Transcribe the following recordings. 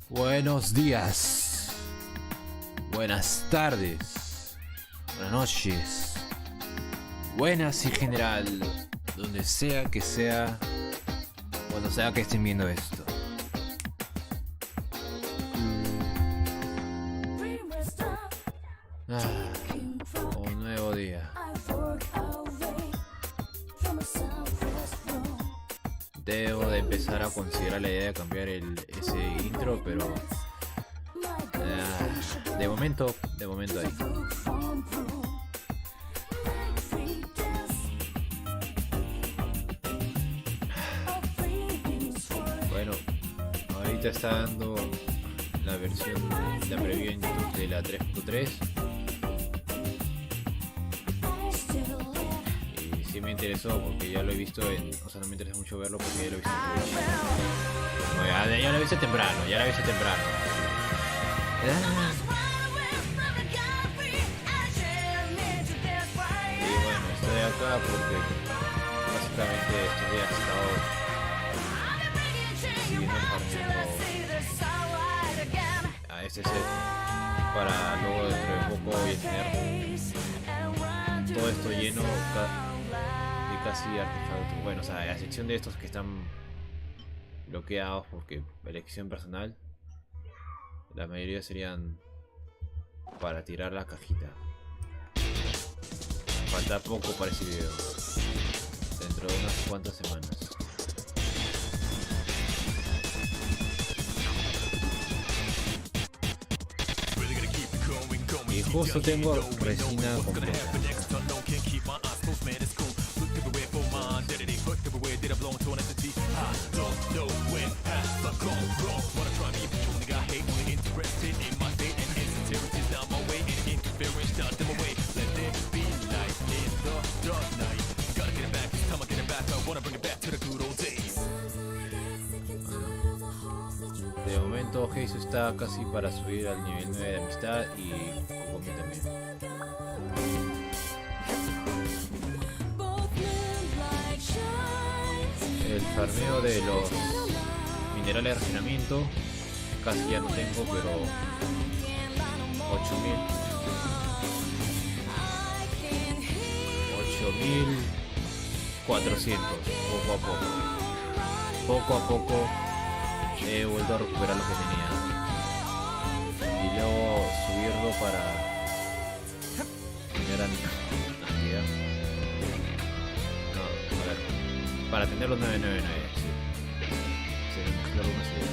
Buenos días, buenas tardes, buenas noches, buenas en general, donde sea que sea, cuando sea que estén viendo esto. Un nuevo día. Debo de empezar a considerar la idea de cambiar ese intro, pero de momento ahí. Bueno, ahorita está dando la versión, la preview en YouTube de la 3.3. Sí me interesó porque ya lo he visto o sea, no me interesa mucho verlo porque ya lo he visto en Twitch. No, ya lo viste temprano, Y bueno, estoy acá porque básicamente estos días he estado siguiendo farmeando a este set para luego dentro de poco voy a tener todo esto lleno casi artefactos, bueno, o sea, a excepción de estos que están bloqueados porque elección personal, la mayoría serían para tirar la cajita. Falta poco para ese video, dentro de unas cuantas semanas. Y justo tengo resina completa. De momento Jesus está casi para subir al nivel 9 de amistad y Kokomi también. El farmeo de los minerales de refinamiento casi ya no tengo, pero 8.400 poco a poco he vuelto a recuperar lo que tenía y luego subirlo para tener cantidad. No, a ver, para tener los 999, sí. Sería mezclar unas ideas.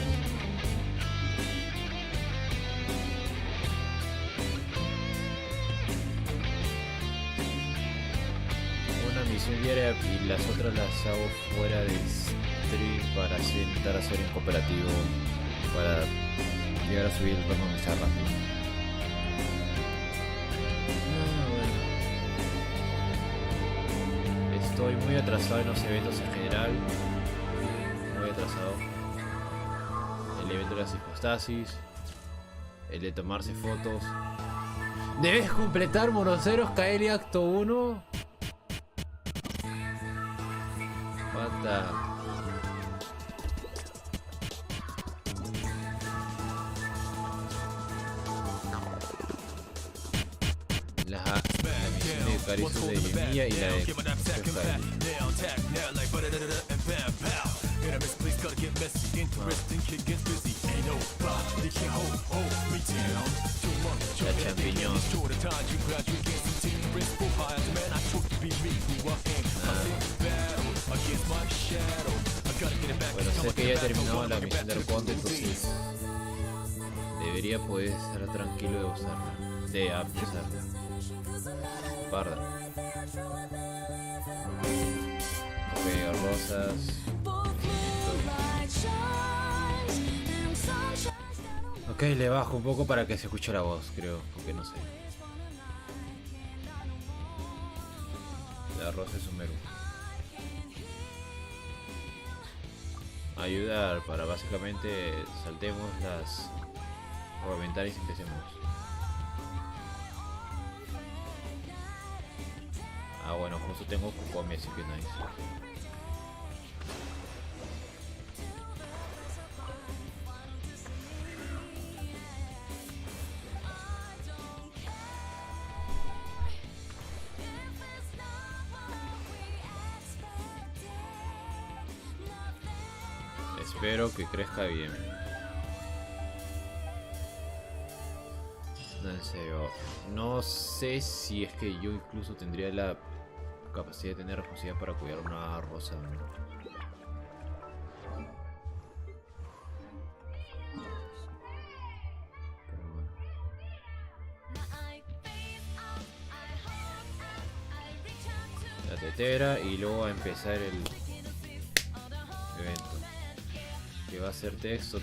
Una misión diaria y las otras las hago fuera de stream para intentar hacer en cooperativo para llegar a subir el rango de estar rápido. Bueno. Estoy muy atrasado en los eventos en general. Muy atrasado. El evento de las hipostasis. El de tomarse fotos. Debes completar Monoceros Kaeli Acto 1. Falta. La misión de Carizo de Yemilla y la de la champiñón. Bueno, sé que ya he terminado la misión del conde, entonces debería poder estar tranquilo de usarla, de usarla. Parda. Ok, rosas. Ok, le bajo un poco para que se escuche la voz, creo, porque no sé. La rosa es un mero. Ayudar para básicamente saltemos las parlamentarias y empecemos. Bueno, justo tengo Kokomi, así que nice. Espero que crezca bien. No sé si es que yo incluso tendría la capacidad de tener responsabilidad para cuidar una rosa. Pero bueno. La tetera y luego a empezar el evento. Que va a ser texto,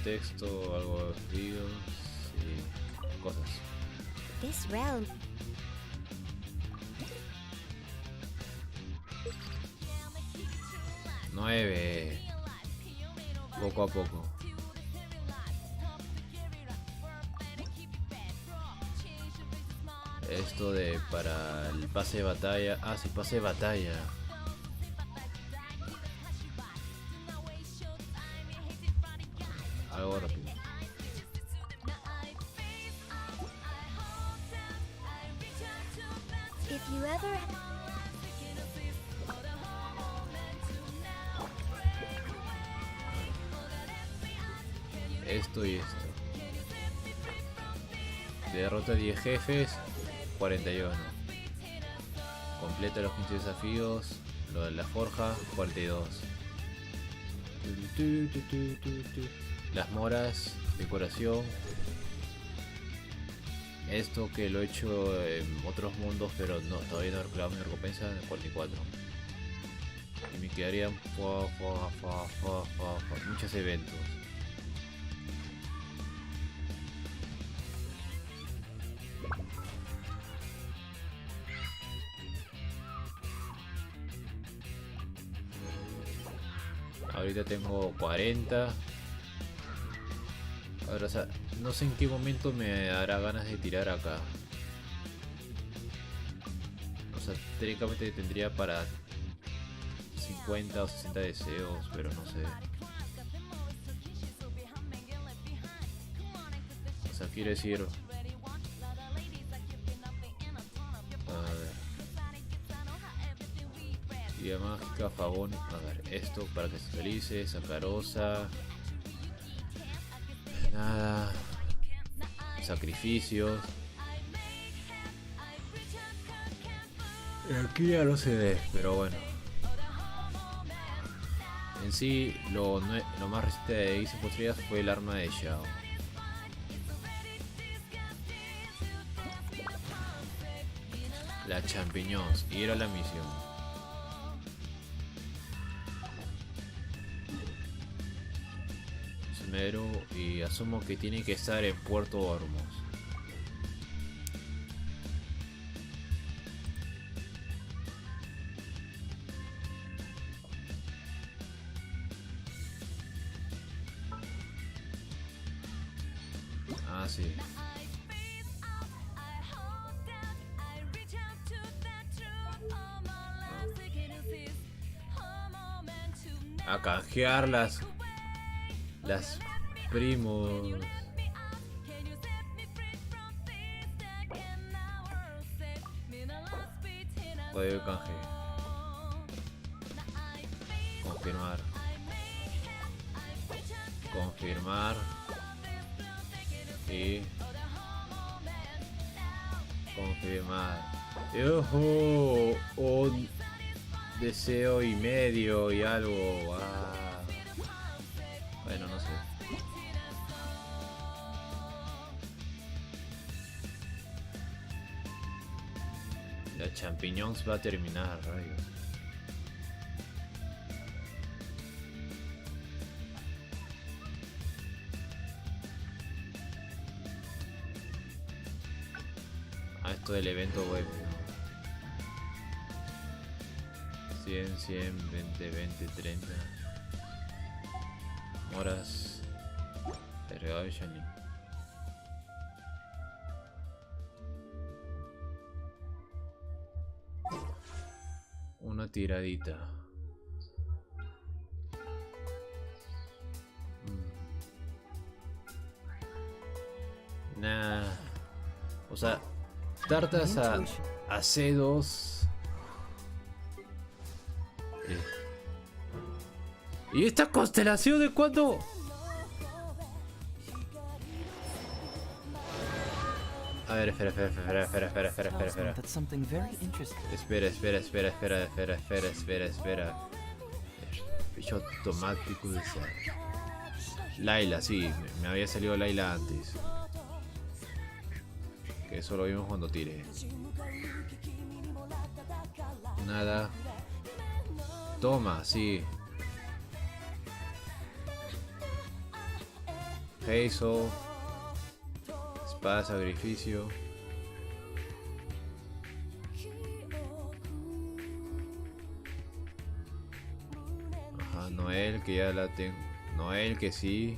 algo de videos y cosas. This realm. 9. Poco a poco. Esto de para el pase de batalla. Ah, sí, pase de batalla. Algo rápido. If you ever Esto y esto. Derrota 10 jefes, 41. Completa los 15 desafíos. Lo de la forja, 42. Las moras, decoración. Esto que lo he hecho en otros mundos, pero no, todavía no he reclamado mi recompensa, 44. Y me quedarían muchos eventos. Ahorita tengo 40. Ahora, o sea, no sé en qué momento me dará ganas de tirar acá. O sea, técnicamente tendría para 50 o 60 deseos, pero no sé. O sea, quiero decir... A ver. Vida mágica, favor. A ver, esto para que se felice, sacarosa. Nada. Sacrificios. Aquí ya no se ve, pero bueno. En sí, lo más reciente de hice postridas fue el arma de Xiao. La champiñones, y era la misión. Y asumo que tiene que estar en Puerto Ormos. Ah, sí. A canjear las primos. Código de canje. Confirmar. Confirmar. Y confirmar. Y ojo, un deseo y medio y algo. Ah. Bueno, no sé. La champiñones va a terminar, rayos. Ah, esto del evento web. 100, 100, 20, 20, 30. Horas. El regalo de Shanley. Una tiradita. Nah. O sea, tartas a C2. ¿Y esta constelación de cuándo? A ver, espera. That's something very interesting. Espera. Bicho automático de esa. Laila, sí, me había salido Laila antes. Que eso lo vimos cuando tire. Nada. Toma, sí. Hazel. Espada, sacrificio. Ajá, Noel, que ya la tengo. Noel, que sí.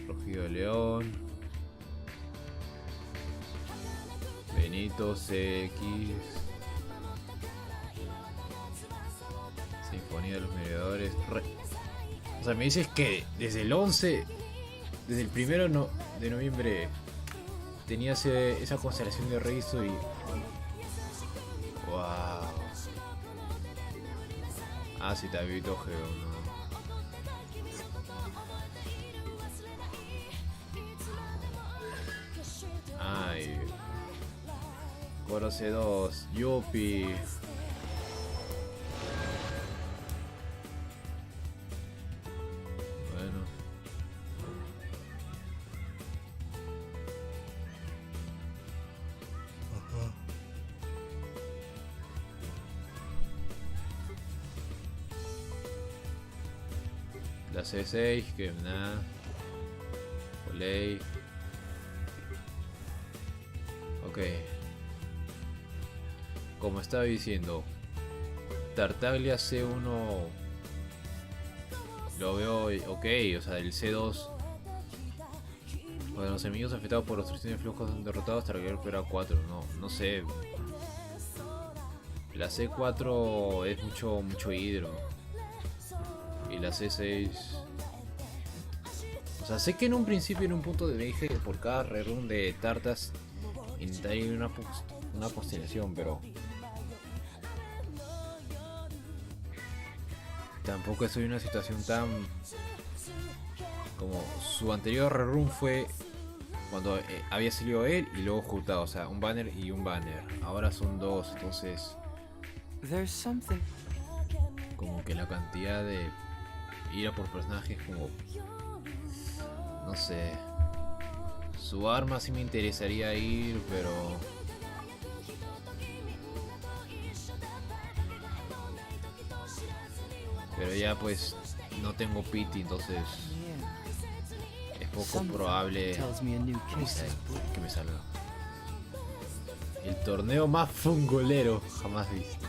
Rogido León. Benito, CX. Sinfonía de los Mediadores. O sea, me dices que desde el 11, desde el 1 de noviembre, tenía esa constelación de Reizo y... ¡Wow! Ah, sí, está visto Geo, ¿no? Ay. Coro C2, Yuppie. Bueno. Ajá. La C6, que nada. Olay. Ok. Como estaba diciendo, Tartaglia C1 lo veo ok, o sea, el C2. Cuando los enemigos afectados por obstrucción de flujos son derrotados, Tartaglia recupera 4. No sé. La C4 es mucho hidro. Y la C6. O sea, sé que en un principio, en un punto me dije que por cada rerun de tartas intentaría una constelación, pero tampoco estoy en una situación tan como su anterior rerun fue cuando había salido él y luego juntado, o sea, un banner y un banner. Ahora son dos, entonces como que la cantidad de ira por personaje es como, no sé. Su arma sí me interesaría ir, pero ya pues no tengo pity, entonces es poco probable que me salga. El torneo más fungolero jamás visto.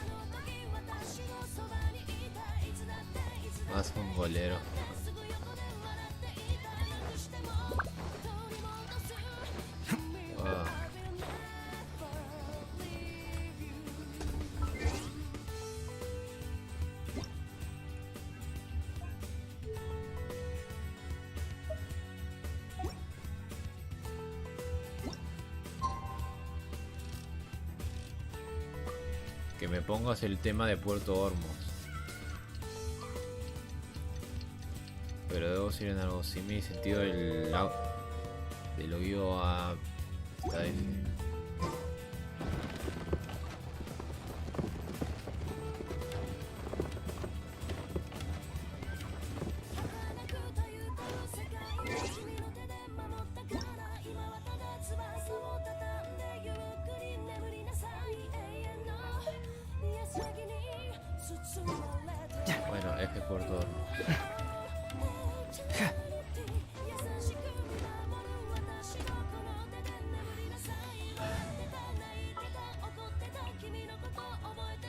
Más fungolero. Que me pongas el tema de Puerto Ormos. Pero debo decir en algo, si me he sentido de lo guío a... Está en... Bueno, F por todo.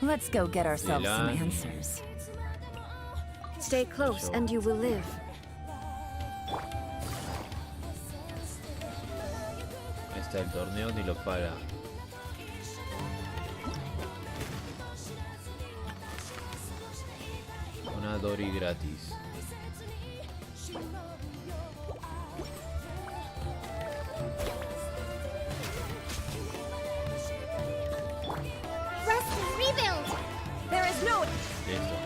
Let's go get ourselves some answers. Stay close and you will live. Ahí está el torneo, ni lo para. Una Dori gratis. Rest and rebuild. There is no. Listo.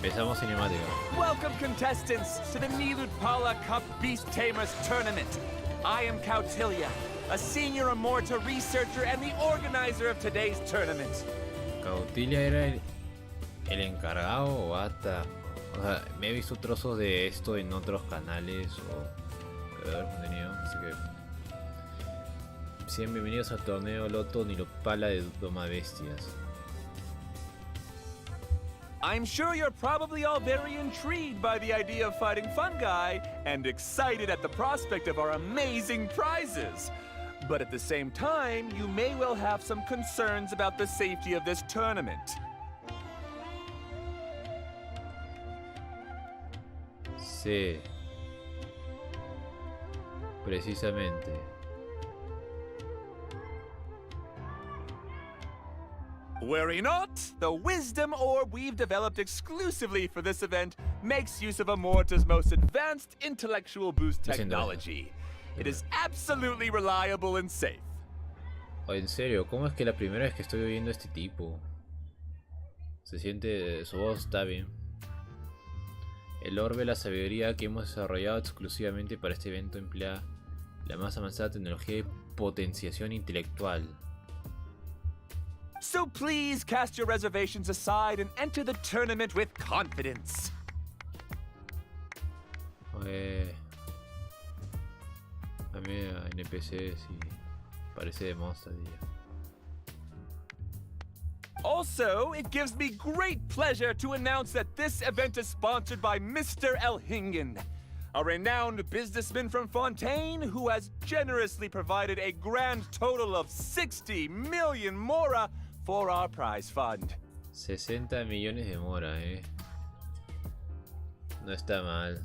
Empezamos cinemática. Welcome, contestants, to the Nilutpala Cup Beast Tamers Tournament. I am Cautilia, a senior Amorta researcher and the organizer of today's tournament. Cautilia era el encargado o hasta... O sea, me he visto trozos de esto en otros canales o creadores de contenido, así que... Sean bienvenidos al torneo Loto Nilutpala de Doma Bestias. I'm sure you're probably all very intrigued by the idea of fighting fungi and excited at the prospect of our amazing prizes. But at the same time, you may well have some concerns about the safety of this tournament. Sí. Precisamente. Worry not! The wisdom orb we've developed exclusively for this event makes use of Amorta's most advanced intellectual boost technology. It is absolutely reliable and safe. Oh, en serio, ¿cómo es que la primera vez que estoy oyendo a este tipo? Se siente... su voz está bien. El orbe de la sabiduría que hemos desarrollado exclusivamente para este evento emplea la más avanzada tecnología de potenciación intelectual. So please cast your reservations aside and enter the tournament with confidence. A mí NPC sí parece de monster, diría. Also, it gives me great pleasure to announce that this event is sponsored by Mr. Elhingen, a renowned businessman from Fontaine who has generously provided a grand total of 60 million mora for our prize fund. 60 millones de mora, No está mal.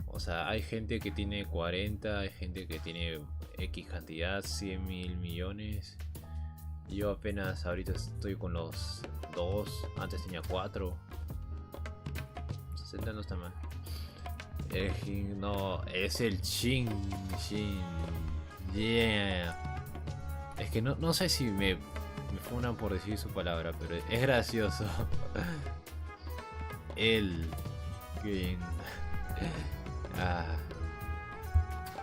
O sea, hay gente que tiene 40, hay gente que tiene X cantidad, 100 mil millones. Yo apenas ahorita estoy con los 2, antes tenía 4. 60 no está mal. No, es el Shin. Yeah. Es que no sé si me funan por decir su palabra, pero es gracioso. El King.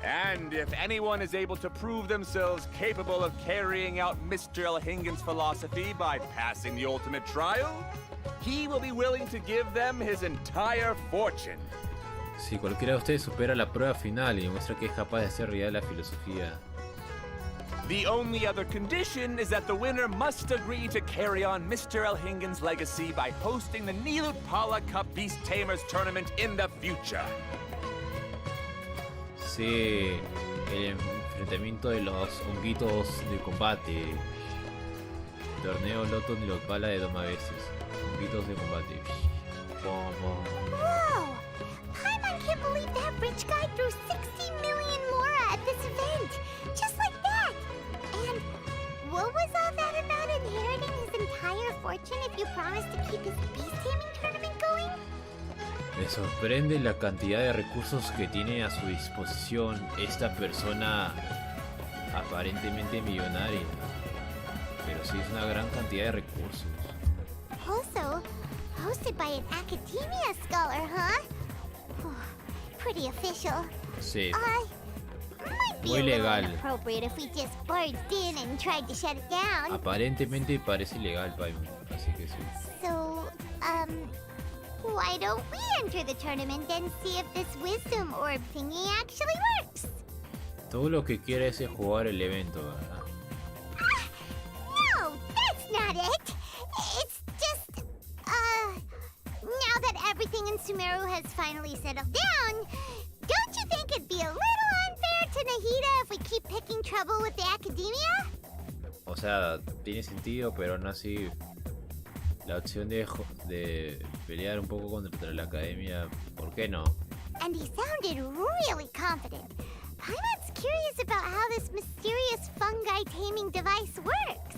And if anyone is able to prove themselves capable of carrying out Mr. Elhingen's philosophy by passing the ultimate trial, he will be willing to give them his entire fortune. Si cualquiera de ustedes supera la prueba final y demuestra que es capaz de hacer realidad la filosofía. The only other condition is that the winner must agree to carry on Mr. Elhingen's legacy by hosting the Nilutpala Cup Beast Tamers Tournament in the future. Sí, el enfrentamiento de los hongitos de combate. Torneo Loto Nilutpala de Doma Bestias. Hongitos de combate. Whoa! Paimon can't believe that rich guy threw 60 million mora at this event! Just like that! And what was all that about inheriting his entire fortune if you promised to keep his beast taming tournament going? Me sorprende la cantidad de recursos que tiene a su disposición esta persona aparentemente millonaria. Pero sí es una gran cantidad de recursos. Also, hosted by an academia scholar, huh? Pretty official. Sí. Might be Muy a little legal. inappropriate if we just barged in and tried to shut it down. Aparentemente parece legal, Paimon, así que sí. So, why don't we enter the tournament and see if this wisdom orb thingy actually works? Todo lo que quiere es jugar el evento, ¿verdad? No, that's not it. It's just, now that everything in Sumeru has finally settled down, don't you think it'd be a little unfair to Nahida if we keep picking trouble with the academia? O sea, tiene sentido, pero aún así la opción de pelear un poco contra la academia, ¿por qué no? And he sounded really confident. Paimon's curious about how this mysterious fungi taming device works.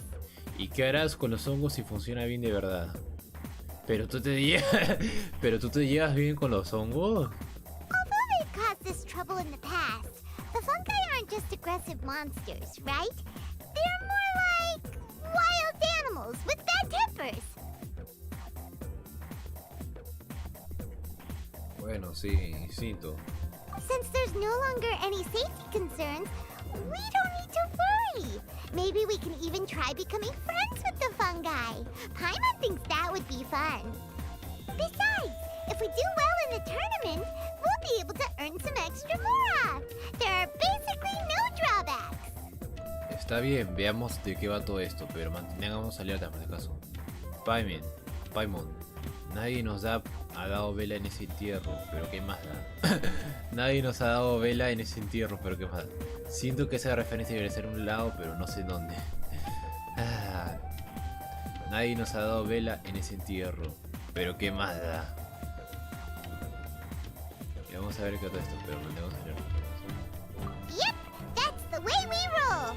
¿Y qué harás con los hongos si funciona bien de verdad? Pero tú te llevas bien con los hongos. Although they've caused us trouble in the past, the fungi aren't just aggressive monsters, right? They're more like wild animals with bad tempers. Bueno, sí, instinto. Since there's no longer any safety concerns, we don't need to worry. Maybe we can even try becoming friends with the fungi. Paimon thinks that would be fun. Besides, if we do well in the tournament, we'll be able to earn some extra mora. There are basically no drawbacks. Está bien, veamos de qué va todo esto, pero mantengamos alerta por si acaso. Paimon, nadie nos ha dado vela en ese entierro, pero qué más da. Nadie nos ha dado vela en ese entierro, pero qué más da. Siento que esa referencia debería ser un lado, pero no sé en dónde. Nadie nos ha dado vela en ese entierro, pero qué más da. Y vamos a ver qué todo esto, pero mantengamos alerta. Yep, that's the way we roll.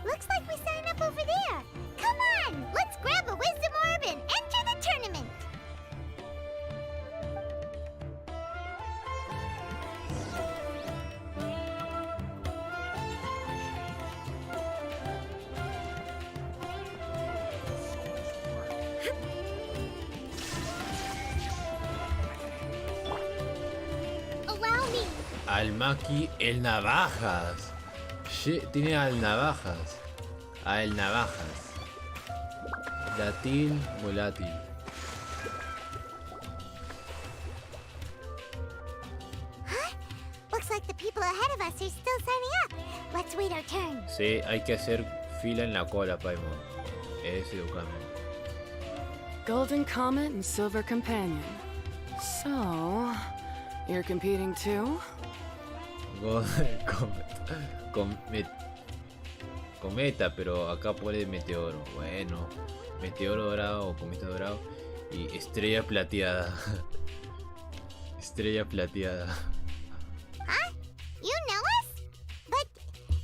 Looks like we sign up over there. Come on, let's grab a wisdom orb and enter the tournament. Allow me. Almaki el navajas. Tiene al navajas. A el navajas. Latil, volátil. Huh? Looks like the people ahead of us are still signing up. Let's wait our turn. Sí, hay que hacer fila en la cola, Paimon. Es educame. Golden Comet and Silver Companion. So, you're competing too? Cometa, pero acá pone meteoro. Bueno, meteoro dorado o cometa dorado. Y estrella plateada. Estrella plateada. Huh? You know us? But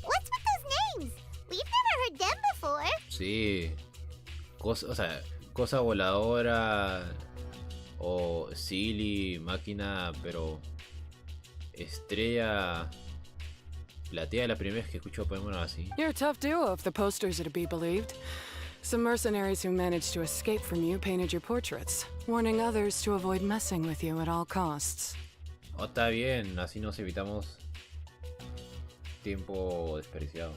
what's with those names? We've never heard them before. Sí. Cosa voladora. O silly, máquina, pero. Estrella plateada, la primera vez que escucho Pokémon así. You're a tough duo if the posters are to be believed. Some mercenaries who managed to escape from you painted your portraits, warning others to avoid messing with you at all costs. Oh, está bien, así nos evitamos tiempo desperdiciado.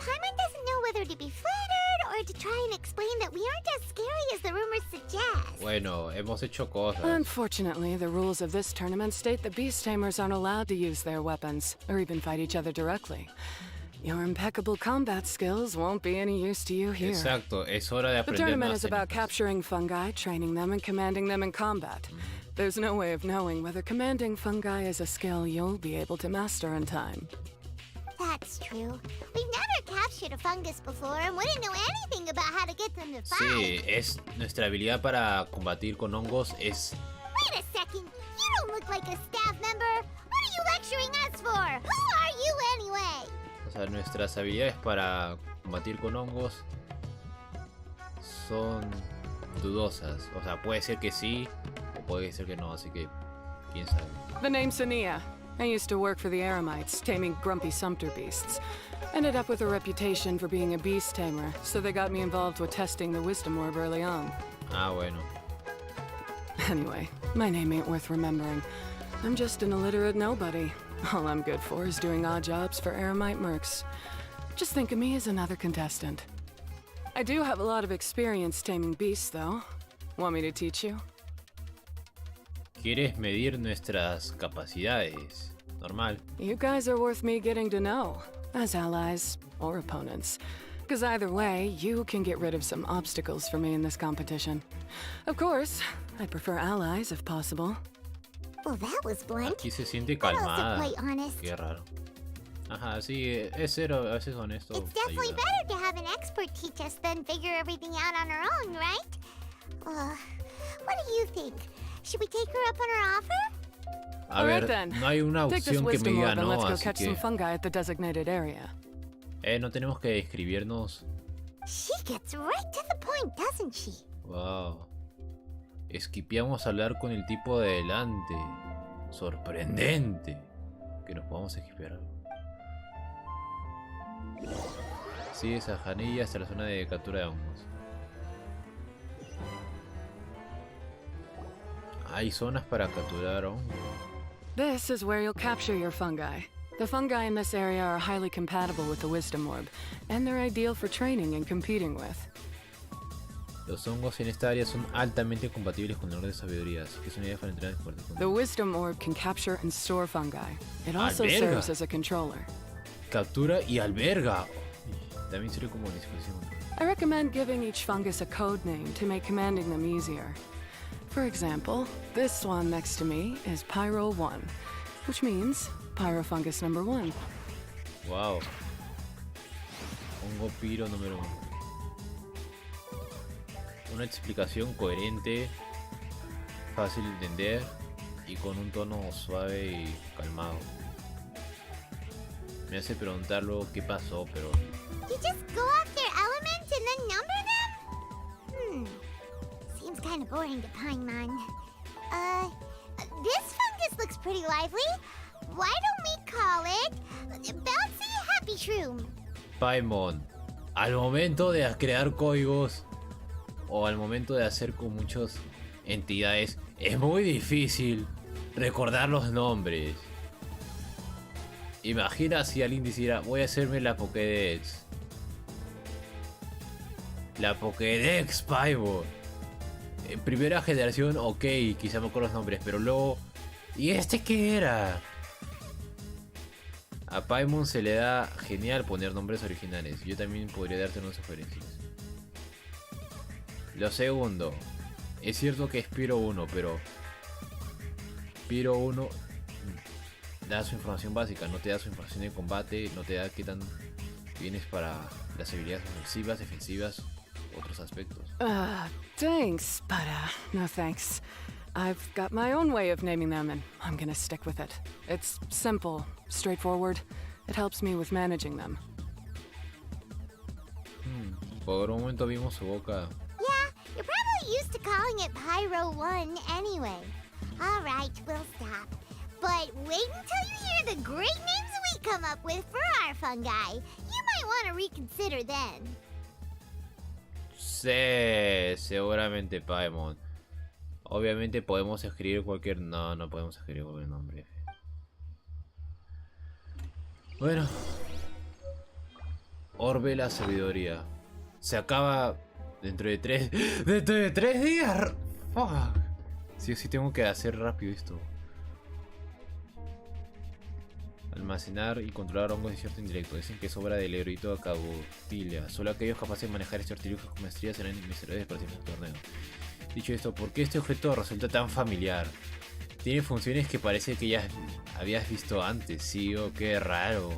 Paimon doesn't know whether to be flattered or to try and explain that we aren't as scary as the rumors suggest. Bueno, hemos hecho cosas. Unfortunately, the rules of this tournament state that beast tamers aren't allowed to use their weapons, or even fight each other directly. Your impeccable combat skills won't be any use to you here. Exacto, es hora de The aprender tournament más is about técnicas. capturing fungi, training them, and commanding them in combat. There's no way of knowing whether commanding fungi is a skill you'll be able to master in time. That's true. We've never captured a fungus before and wouldn't know anything about how to get them to fight. Sí, es nuestra habilidad para combatir con hongos es Wait a second. You don't look like a staff member. What are you lecturing us for? Who are you anyway? O sea, nuestras habilidades para combatir con hongos son dudosas. O sea, puede ser que sí o puede ser que no, así que quién sabe. The name's Sania. I used to work for the Eremites, taming grumpy sumpter beasts. Ended up with a reputation for being a beast tamer, so they got me involved with testing the wisdom orb early on. Ah, bueno. Anyway, my name ain't worth remembering. I'm just an illiterate nobody. All I'm good for is doing odd jobs for Eremite mercs. Just think of me as another contestant. I do have a lot of experience taming beasts, though. Want me to teach you? ¿Quieres medir nuestras capacidades? Normal. You guys are worth me getting to know, as allies or opponents. Because either way, you can get rid of some obstacles for me in this competition. Of course, I prefer allies if possible. Well, that was blunt. Aquí se siente But also calmada. quite honest. Qué raro. Ajá, sí, es cero, a veces honesto. It's definitely ayuda. better to have an expert teach us than figure everything out on our own, right? What do you think? Should we take her up on her offer? A All ver, right then. no hay una Take this opción que me wisdom diga orb and no, let's go así catch que... some fungi at the designated area. No tenemos que describirnos. She gets right to the point, doesn't she? Wow. Esquipeamos a hablar con el tipo de delante. Sorprendente. Que nos podamos esquipear. Sigue esa janilla hasta la zona de captura de hongos. Hay zonas para capturar hongos. This is where you'll capture your fungi. The fungi in this area are highly compatible with the wisdom orb, and they're ideal for training and competing with. Los hongos en esta área son altamente compatibles con el orden de sabiduría, así que son ideas para entrenar fuerte. The wisdom orb can capture and store fungi. It also Alberga. serves as a controller. Captura y alberga. También sirve como disposición. I recommend giving each fungus a code name to make commanding them easier. For example, this one next to me is Pyro 1, which means Pyrofungus number 1. Wow. Hongo piro número 1. Una explicación coherente, fácil de entender y con un tono suave y calmado. Me hace preguntarlo qué pasó, pero... You just go off their elements and then number them? Seems kind of boring to Paimon. This fungus looks pretty lively. Why don't we call it Bouncy Happy Shroom? Paimon, al momento de crear códigos o al momento de hacer con muchas entidades, es muy difícil recordar los nombres. Imagina si alguien dijera, voy a hacerme la Pokédex. La Pokédex, Paimon. En primera generación, ok, quizá me acuerdo los nombres, pero luego... ¿Y este qué era? A Paimon se le da genial poner nombres originales. Yo también podría darte unas sugerencias. Lo segundo, es cierto que es Pyro 1, pero Pyro 1 da su información básica, no te da su información de combate, no te da qué tan bien es para las habilidades ofensivas, defensivas, otros aspectos. Thanks, but no thanks. I've got my own way of naming them and I'm gonna stick with it. It's simple, straightforward. It helps me with managing them. Por un momento vimos su boca. Yeah, you're probably used to calling it Pyro 1 anyway. Alright, we'll stop. But wait until you hear the great names we come up with for our fungi. You might want to reconsider then. Sí, seguramente Paimon. Obviamente podemos escribir cualquier... No, no podemos escribir cualquier nombre. Bueno. Orbe la sabiduría. Se acaba dentro de 3... ¡Dentro de 3 días! Fuck. Sí o sí tengo que hacer rápido esto. Almacenar y controlar hongos de cierto indirecto. Dicen que es obra del erudito Cabotilia. Solo aquellos capaces de manejar este artilugio con maestría serán inmerecedores de participar en el torneo. Dicho esto, ¿por qué este objeto resulta tan familiar? Tiene funciones que parece que ya habías visto antes, sí, o qué raro.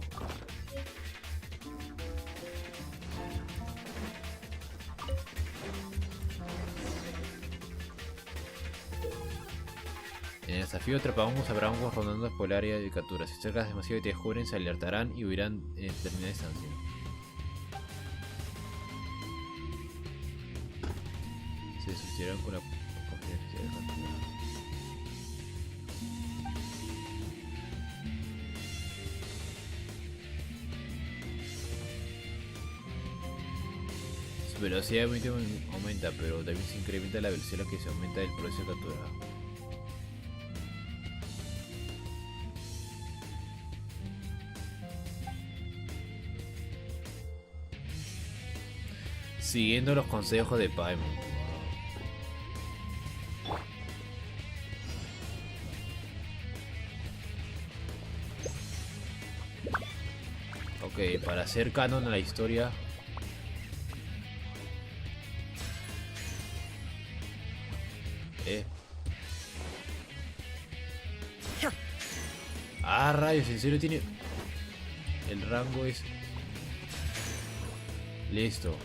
En el desafío atrapahongos habrá hongos rondando por el área de captura. Si acercas demasiado y te descubren, se alertarán y huirán en determinada distancia. Se suicidarán con la confidencia de captura. Su velocidad de movimiento aumenta, pero también se incrementa la velocidad a la que se aumenta el proceso de captura. Siguiendo los consejos de Paimon. Ok, para hacer canon a la historia. Ah, rayos, en serio tiene... El rango es... Listo.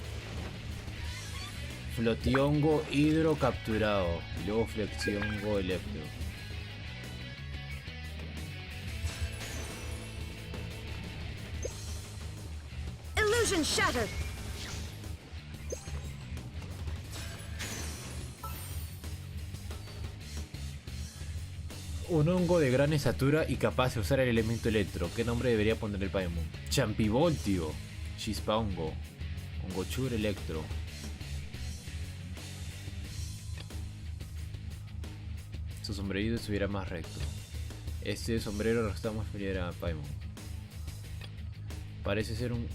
Flotiongo hidro capturado. Y luego flexiongo electro. Illusion shattered. Un hongo de gran estatura y capaz de usar el elemento electro. ¿Qué nombre debería poner el Paimon? Champivoltio. Chispa hongo. Hongochur electro. Su sombrerito estuviera más recto. Este sombrero resta más familiar a Paimon. Parece ser un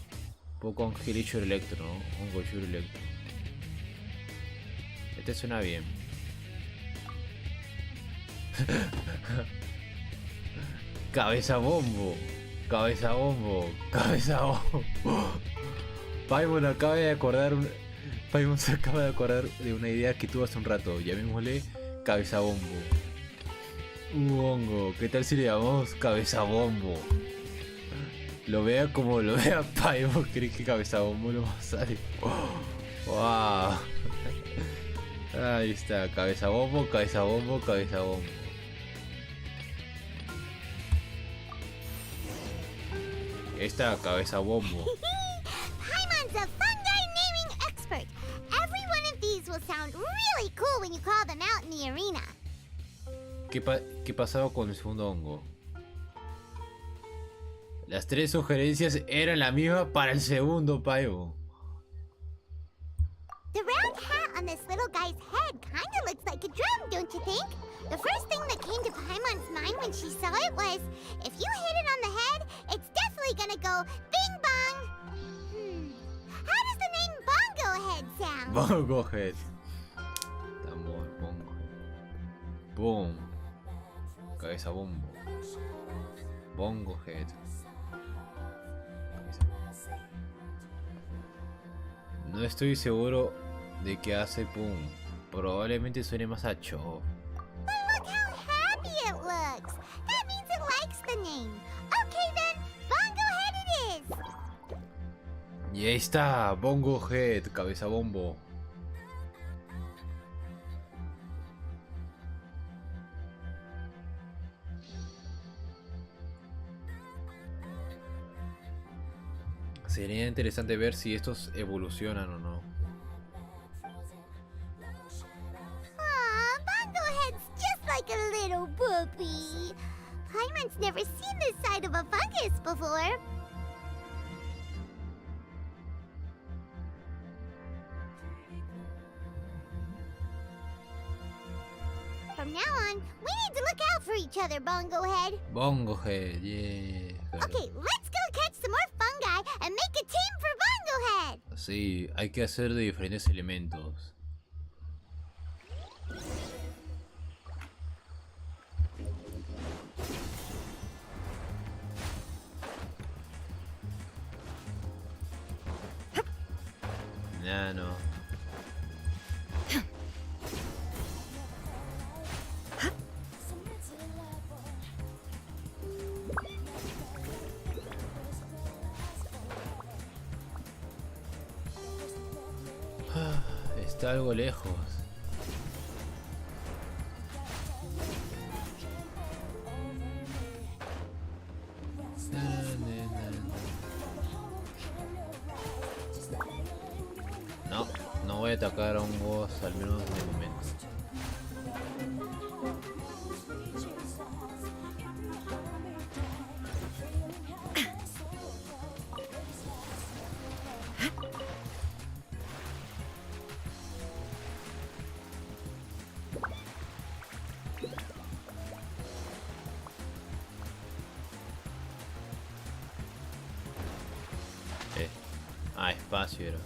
poco Angelichur electro, ¿no? Hongochur electro. Este suena bien. Cabeza bombo. Cabeza bombo. Cabeza bombo. Paimon acaba de acordar Paimon se acaba de acordar de una idea que tuvo hace un rato. Llamémosle cabeza bombo. Hongo. ¿Qué tal si le llamamos cabeza bombo? Lo vea como lo vea Paimon. ¿Cree que cabeza bombo lo va a salir? Wow. Ahí está. Cabeza bombo, cabeza bombo, cabeza bombo. Esta cabeza bombo. Paimon's a fungi naming expert. Every one of these will sound really cool when you call them out in the arena. ¿Qué pasaba con el segundo hongo? Las tres sugerencias eran la misma para el segundo Paimon. The round hat on this little guy's head kinda looks like a drum, don't you think? The first thing that came to Paimon's mind when she saw it was, if you hit it on the head, it's definitely gonna go bing bong. How does the name Bongo Head sound? Bongo Head. Tambor, bongo head. Boom. Cabeza bombo. Bongo Head. No estoy seguro de que hace pum. Probablemente suene más a chop. But look how happy it looks. That means it likes the name. Okay then, Bongo Head it is. Y ahí está, Bongo Head, cabeza bombo. Sería interesante ver si estos evolucionan o no. Aw, Bongo Head's just like a little puppy. Paimon's never seen this side of a fungus before. From now on, we need to look out for each other, Bongo Head. Bongo Head, yeah. Claro. Okay, let's go catch some more fungi and make a team for Bongo Head. Sí, hay que hacer de diferentes elementos. No. Está algo lejos. No voy a atacar a hongos, al menos de momento. Espacio era.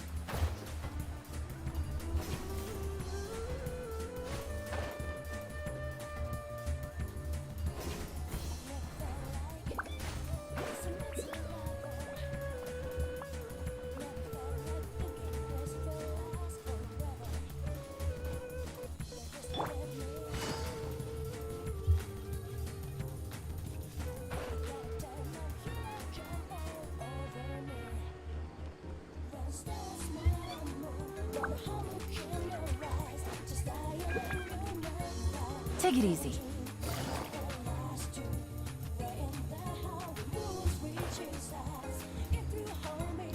Take it easy.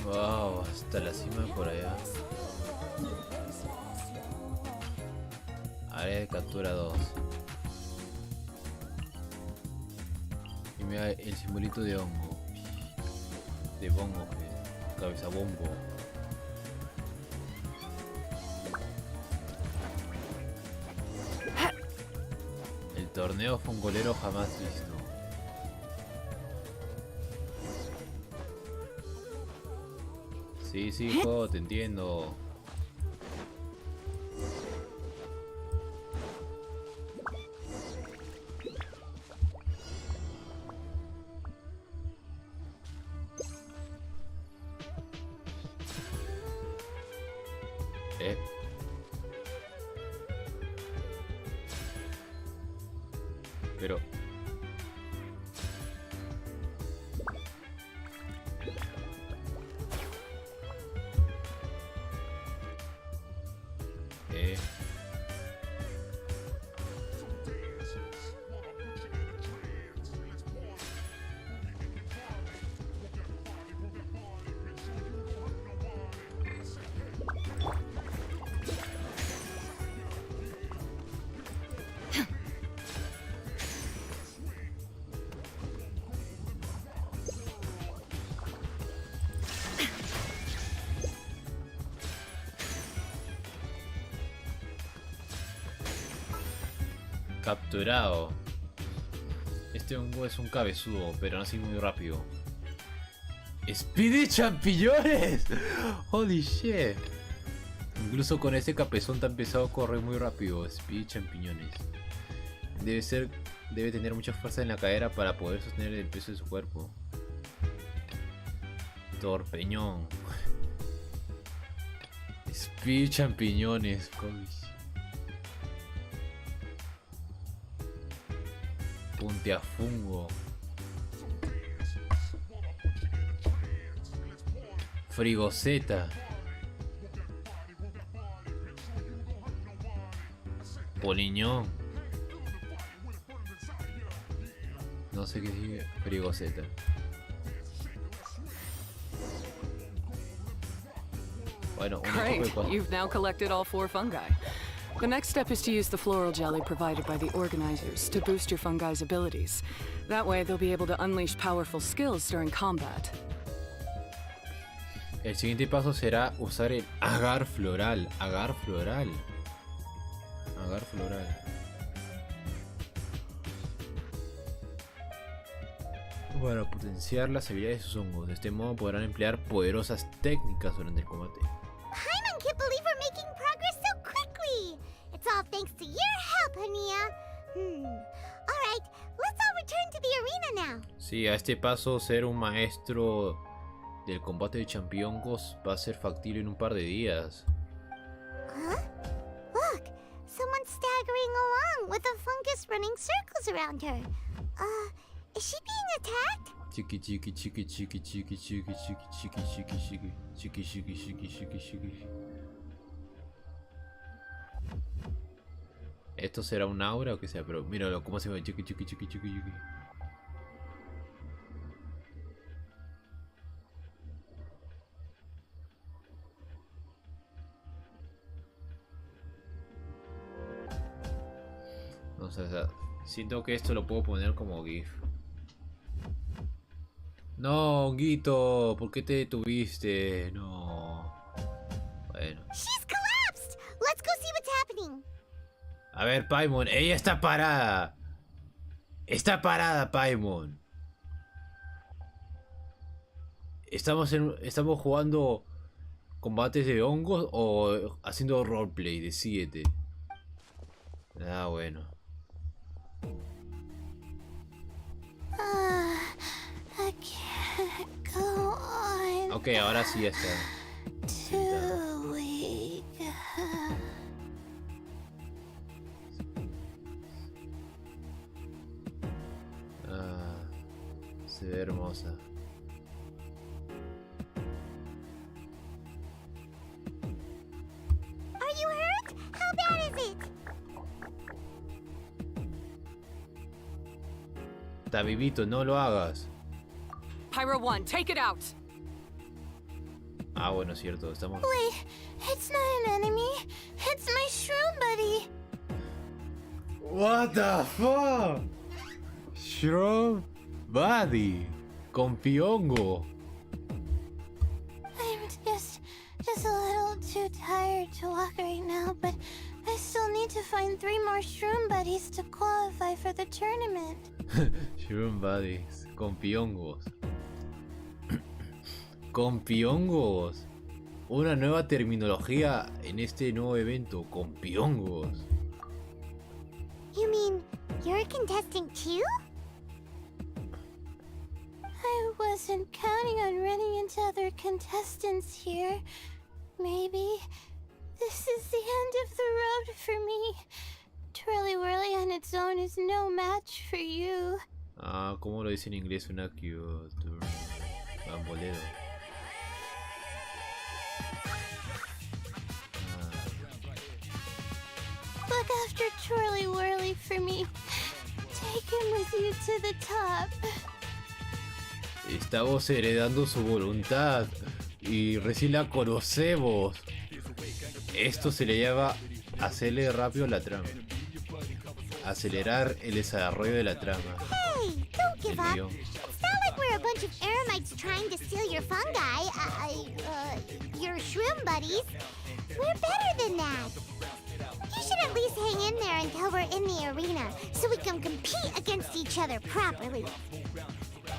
Wow, hasta la cima por allá. Área de captura 2. Mira el simbolito de hongo. De bongo, cabeza bombo. El torneo fongolero jamás visto. Sí, sí, hijo, te entiendo. Pero... Capturado. Este hongo es un cabezudo, pero no así muy rápido. ¡Speedy champiñones! ¡Holy shit! Incluso con ese capezón tan pesado corre muy rápido. Speedy champiñones. Debe tener mucha fuerza en la cadera para poder sostener el peso de su cuerpo. Torpeñón. Speedy champiñones. Holy shit. Puntiafungo. Frigoceta. Poliñón. No sé qué sigue. Frigoceta. Bueno, Great, you've now collected all 4 fungi. The next step is to use the floral jelly provided by the organizers to boost your fungi's abilities. That way, they'll be able to unleash powerful skills during combat. El siguiente paso será usar el agar floral. Agar floral. Agar floral. Para potenciar las habilidades de sus hongos. De este modo podrán emplear poderosas técnicas durante el combate. Paimon can't believe we're making progress so quickly. It's all thanks to your help, Hania. Alright, let's all return to the arena now. Sí, a este paso ser un maestro del combate de championgos va a ser factible en un par de días. Huh? Look, someone's staggering along with a fungus running circles around her. Is she being attacked? Chiqui chiqui chiqui chiqui chiqui chiqui chiqui chiqui chiqui chiqui chiqui chiqui chiqui chiqui chiqui. ¿Esto será un aura o qué sea? Pero míralo cómo se ve chiqui chiqui chiqui chiqui chiqui. No sé, o sea, siento que esto lo puedo poner como GIF. No, honguito, ¿por qué te detuviste? No. Bueno. She's collapsed! Let's go see what's happening. A ver, Paimon, ella está parada. Está parada, Paimon. ¿Estamos jugando combates de hongos o haciendo roleplay? Decídete. Ah, bueno. I can't go on. Ok, ahora sí ya está. Too weak. Ah, se ve hermosa. Are you hurt? How bad is it? Está vivito, no lo hagas. Pyro 1, take it out! Ah, bueno, cierto, estamos... Wait, it's not an enemy. It's my shroom buddy. What the fuck? Shroom? Buddy, con piongo. I'm just a little too tired to walk right now, but I still need to find 3 more shroom buddies to qualify for the tournament. Shroom buddies, con piongos. Con piongos. Una nueva terminología en este nuevo evento, con piongos. You mean you're a contestant too? I wasn't counting on running into other contestants here. Maybe this is the end of the road for me. Twirly Whirly on its own is no match for you. Ah, ¿cómo lo dice en inglés? Una cute bambolero. Look after Twirly Whirly for me. Take him with you to the top. Estamos heredando su voluntad y recién la conocemos. Esto se le llama hacerle rápido la trama. Acelerar el desarrollo de la trama. Hey, don't give up. guión. It's not like we're a bunch of eremites trying to steal your fungi. Your shroom buddies. We're better than that. You should at least hang in there until we're in the arena, so we can compete against each other properly.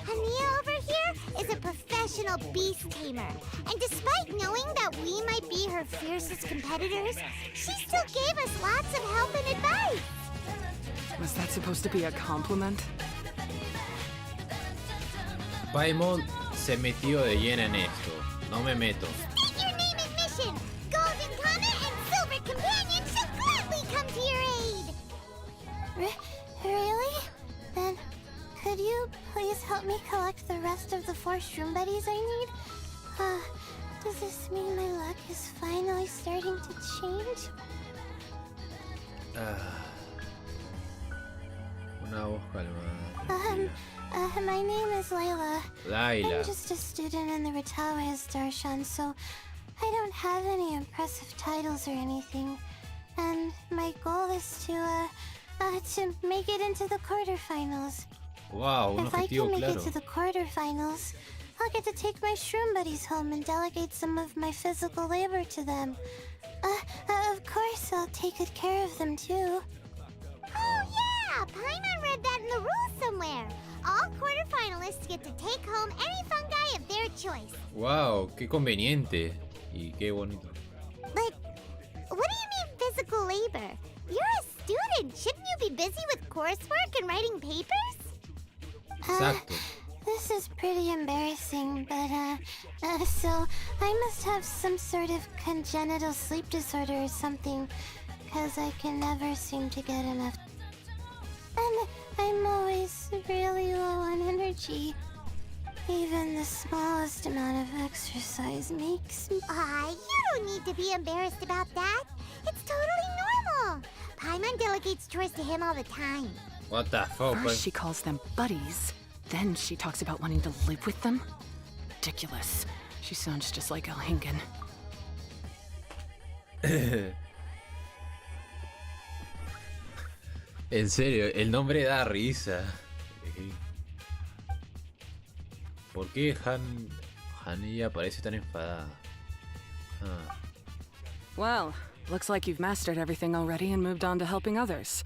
Ania over here is a professional beast tamer, and despite knowing that we might be her fiercest competitors, she still gave us lots of help and advice. Was that supposed to be a compliment? Paimon se metió de llena en esto. No me meto. State your name and mission. Golden Comet and Silver Companion shall gladly come to your aid. Really? Then could you please help me collect the rest of the 4 shroom buddies I need? Does this mean my luck is finally starting to change? Una voz calmada. My name is Layla. Laila. I'm just a student in the Ratawa's Darshan, so I don't have any impressive titles or anything. And my goal is to make it into the quarterfinals. Wow, un If I objetivo can make claro. it to the quarterfinals, I'll get to take my shroom buddies home and delegate some of my physical labor to them. Of course, I'll take good care of them too. Oh yeah! Paimon read that in the rules somewhere. All quarterfinalists get to take home any fungi of their choice. Wow, qué conveniente. Y qué bonito. But what do you mean physical labor? You're a student. Shouldn't you be busy with coursework and writing papers? Exacto. This is pretty embarrassing, but so I must have some sort of congenital sleep disorder or something, because I can never seem to get enough. And I'm always really low on energy. Even the smallest amount of exercise makes me... you don't need to be embarrassed about that. It's totally normal. Paimon delegates chores to him all the time. What the fuck? First she calls them buddies, then she talks about wanting to live with them? Ridiculous. She sounds just like Elhingen. En serio, el nombre da risa. ¿Por qué Hania parece tan enfadada? Ah. Well, looks like you've mastered everything already and moved on to helping others.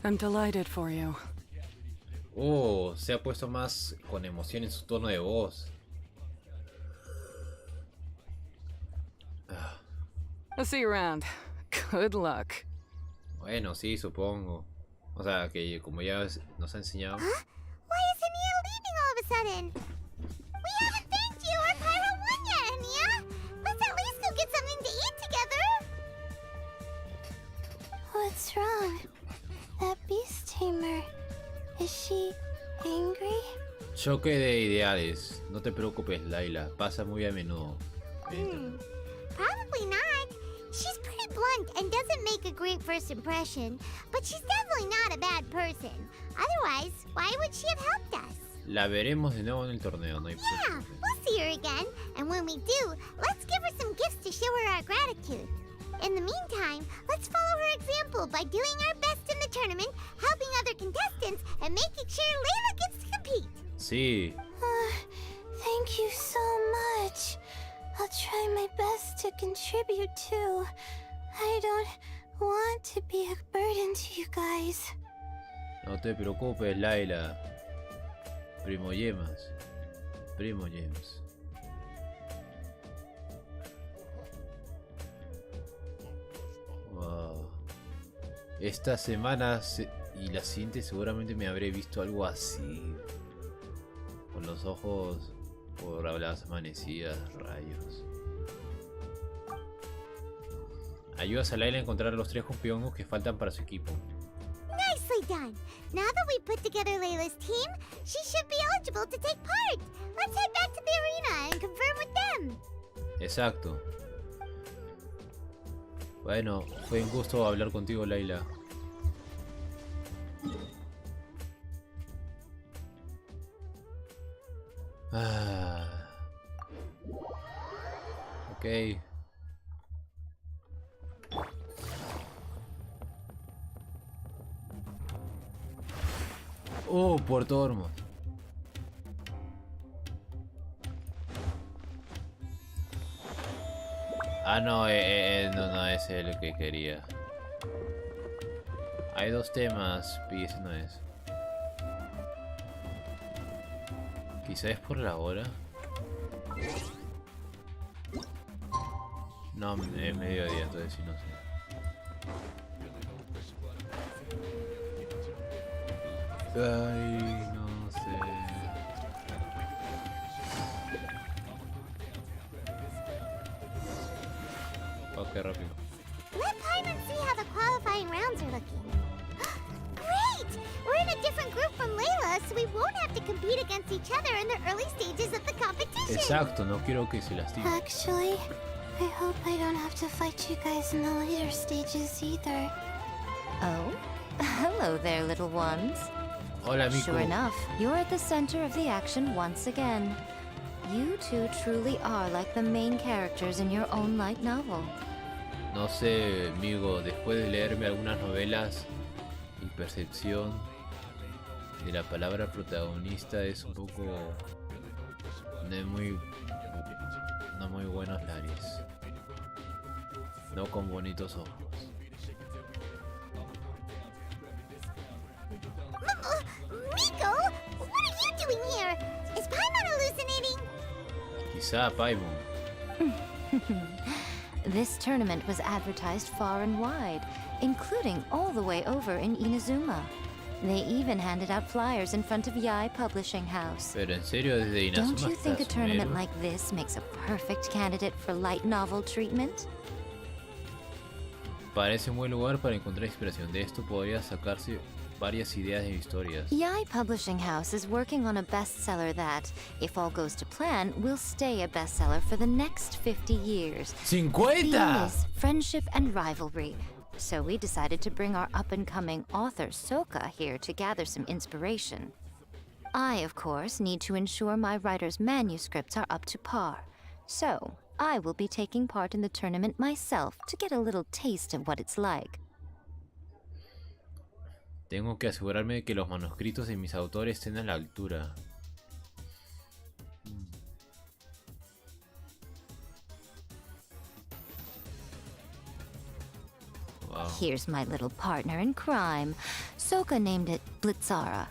I'm delighted for you. Oh, se ha puesto más con emoción en su tono de voz. Ah. I'll see you around. Good luck. Bueno, sí, supongo. O sea, que como ya nos ha enseñado. Huh? Why is Ania leaving all of a sudden? We haven't thanked you or Pyro won yet, Ania! Let's at least go get something to eat together! What's wrong? That beast tamer... Is she angry? Choque de ideales. No te preocupes, Layla. Pasa muy a menudo. Probably not. She's pretty blunt and doesn't make a great first impression, but she's definitely not a bad person. Otherwise, why would she have helped us? La veremos de nuevo en el torneo, no hay Yeah, problema. we'll see her again, and when we do, let's give her some gifts to show her our gratitude. In the meantime, let's follow her example by doing our best in the tournament, helping other contestants, and making sure Layla gets to compete. Sí. Thank you so much. I'll try my best to contribute too. I don't want to be a burden to you guys. No te preocupes, Laila. Primo Yemas. Primo James. Wow. Esta semana y la siguiente seguramente me habré visto algo así. Con los ojos por las amanecidas, rayos. Ayudas a Laila a encontrar a los 3 campeones que faltan para su equipo. Nicely done. Now that we put together Layla's team, she should be eligible to take part. Let's head back to the arena and confirm with them. Exacto. Bueno, fue un gusto hablar contigo, Layla. Ok. Oh, Puerto Ormos. Ah, no, no es el que quería. Hay 2 temas y ese no es. Quizá es por la hora. No, es mediodía, entonces sí no sé. Ay, no sé. Ok, rápido. Let Paimon see how the qualifying rounds are looking. Great! We're in a different group from Layla, so we won't have to compete against each other in the early stages of the competition. Exacto, no quiero que se lastime. Actually, I hope I don't have to fight you guys in the later stages either. Oh? Hello there, little ones. Hola, Miku. Sure enough, you're at the center of the action once again. You two truly are like the main characters in your own light novel. No sé, amigo, después de leerme algunas novelas, mi percepción de la palabra protagonista es un poco no muy buenos lares, no con bonitos ojos. Miko, what are you doing here? Is Paimon hallucinating? Quizá Paimon. This tournament was advertised far and wide, including all the way over in Inazuma. They even handed out flyers in front of Yai Publishing House. Pero en serio, desde Inazuma. Don't you think a hasta tournament Sumero? like this makes a perfect candidate for light novel treatment? Parece un buen lugar para encontrar inspiración. De esto podría sacarse varias ideas de historias. Yai Publishing House is working on a bestseller that, if all goes to plan, will stay a bestseller for the next 50 years. The theme ¡50! is friendship and rivalry. So we decided to bring our up-and-coming author Soka here to gather some inspiration. I, of course, need to ensure my writer's manuscripts are up to par. So I will be taking part in the tournament myself to get a little taste of what it's like. Tengo que asegurarme de que los manuscritos de mis autores estén a la altura. Wow. Here's my little partner in crime. Soka named it Blitzara.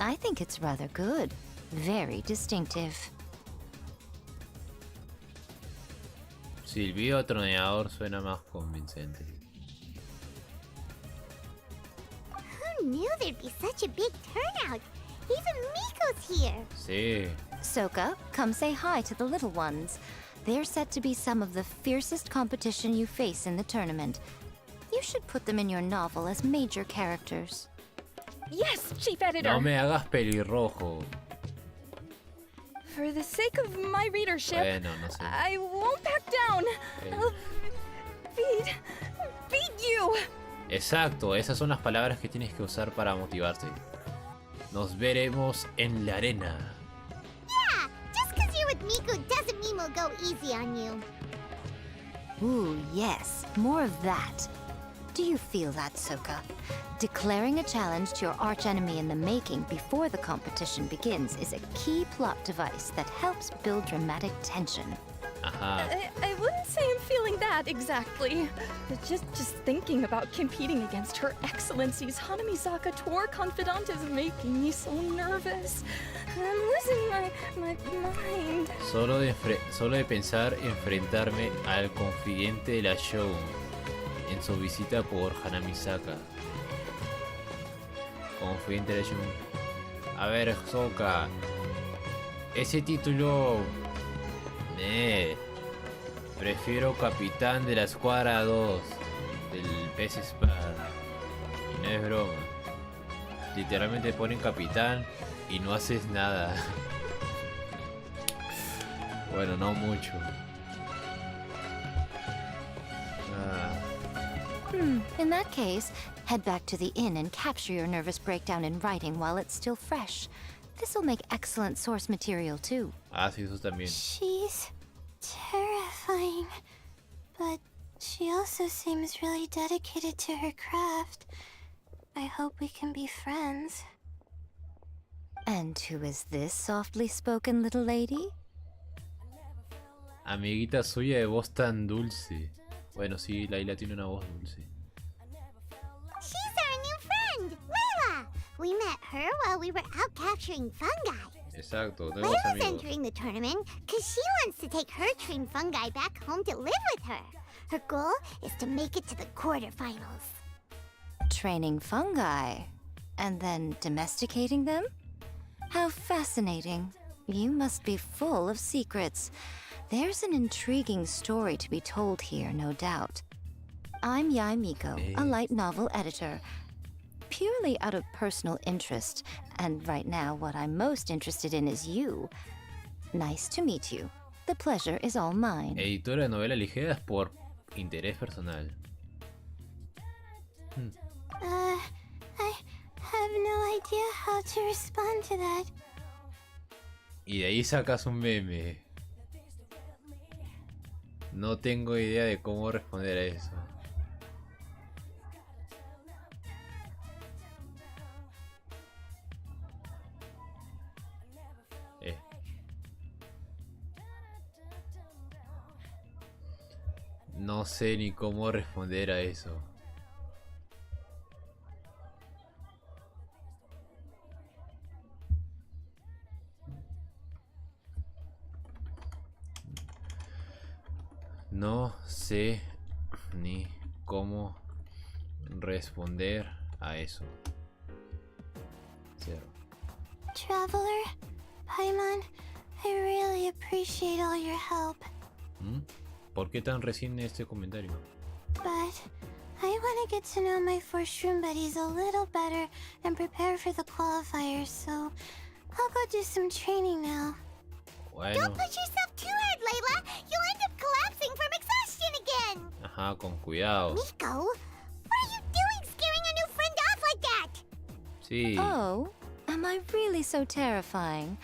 I think it's rather good. Very distinctive. Silbido atroneador suena más convincente. Who knew there'd be such a big turnout? Even Miko's here. Sí. Soka, come say hi to the little ones. They're set to be some of the fiercest competition you face in the tournament. You should put them in your novel as major characters. Yes, Chief Editor. No me hagas pelirrojo. For the sake of my readership, Bueno, no sé. I won't back down. I'll beat you. Exacto, esas son las palabras que tienes que usar para motivarte. Nos veremos en la arena. Yeah, just because you're with Miko doesn't mean we'll go easy on you. Ooh, yes, more of that. Do you feel that, Soka? Declaring a challenge to your archenemy in the making before the competition begins is a key plot device that helps build dramatic tension. Ajá. I wouldn't say I'm feeling that exactly. But just thinking about competing against Her Excellency's Hanamizaka tour confidant is making me so nervous. I'm losing my mind. Solo de pensar enfrentarme al confidente de la show en su visita por Hanamizaka. Confidente de la show. A ver, Soka. Ese título... prefiero capitán de la escuadra 2 del pez espada. Y no es broma. Literalmente ponen capitán y no haces nada. Bueno, no mucho. In that case, head back to the inn and capture your nervous breakdown in writing while it's still fresh. This'll make excellent source material too. Ah, sí, eso también. She's terrifying, but she also seems really dedicated to her craft. I hope we can be friends. And who is this softly spoken little lady? Amiguita suya de voz tan dulce. Bueno, sí, Layla tiene una voz dulce. She's our new friend, Layla! We met her while we were out capturing fungi. Exacto, nuevos Layla's amigos. entering the tournament because she wants to take her trained fungi back home to live with her. Her goal is to make it to the quarterfinals. Training fungi and then domesticating them? How fascinating. You must be full of secrets. There's an intriguing story to be told here, no doubt. I'm Yai Miko, a light novel editor. Purely out of personal interest, and right now what I'm most interested in is you. Nice to meet you. The pleasure is all mine. Editora de novelas ligeras por interés personal. I have no idea how to respond to that. Y de ahí sacas un meme. No tengo idea de cómo responder a eso. No sé ni cómo responder a eso. No sé ni cómo responder a eso. Cero. Traveler, Paimon, I really appreciate all your help. ¿Por qué tan recién este comentario? But I want to get to know my first room buddies a little better and prepare for the qualifiers, so I'll go do some training now. Bueno. Don't push yourself too hard, Layla! You'll end up collapsing from exhaustion again! Ajá, con cuidado. Nico, what are you doing scaring a new friend off like that? Sí. Oh, am I really so terrifying?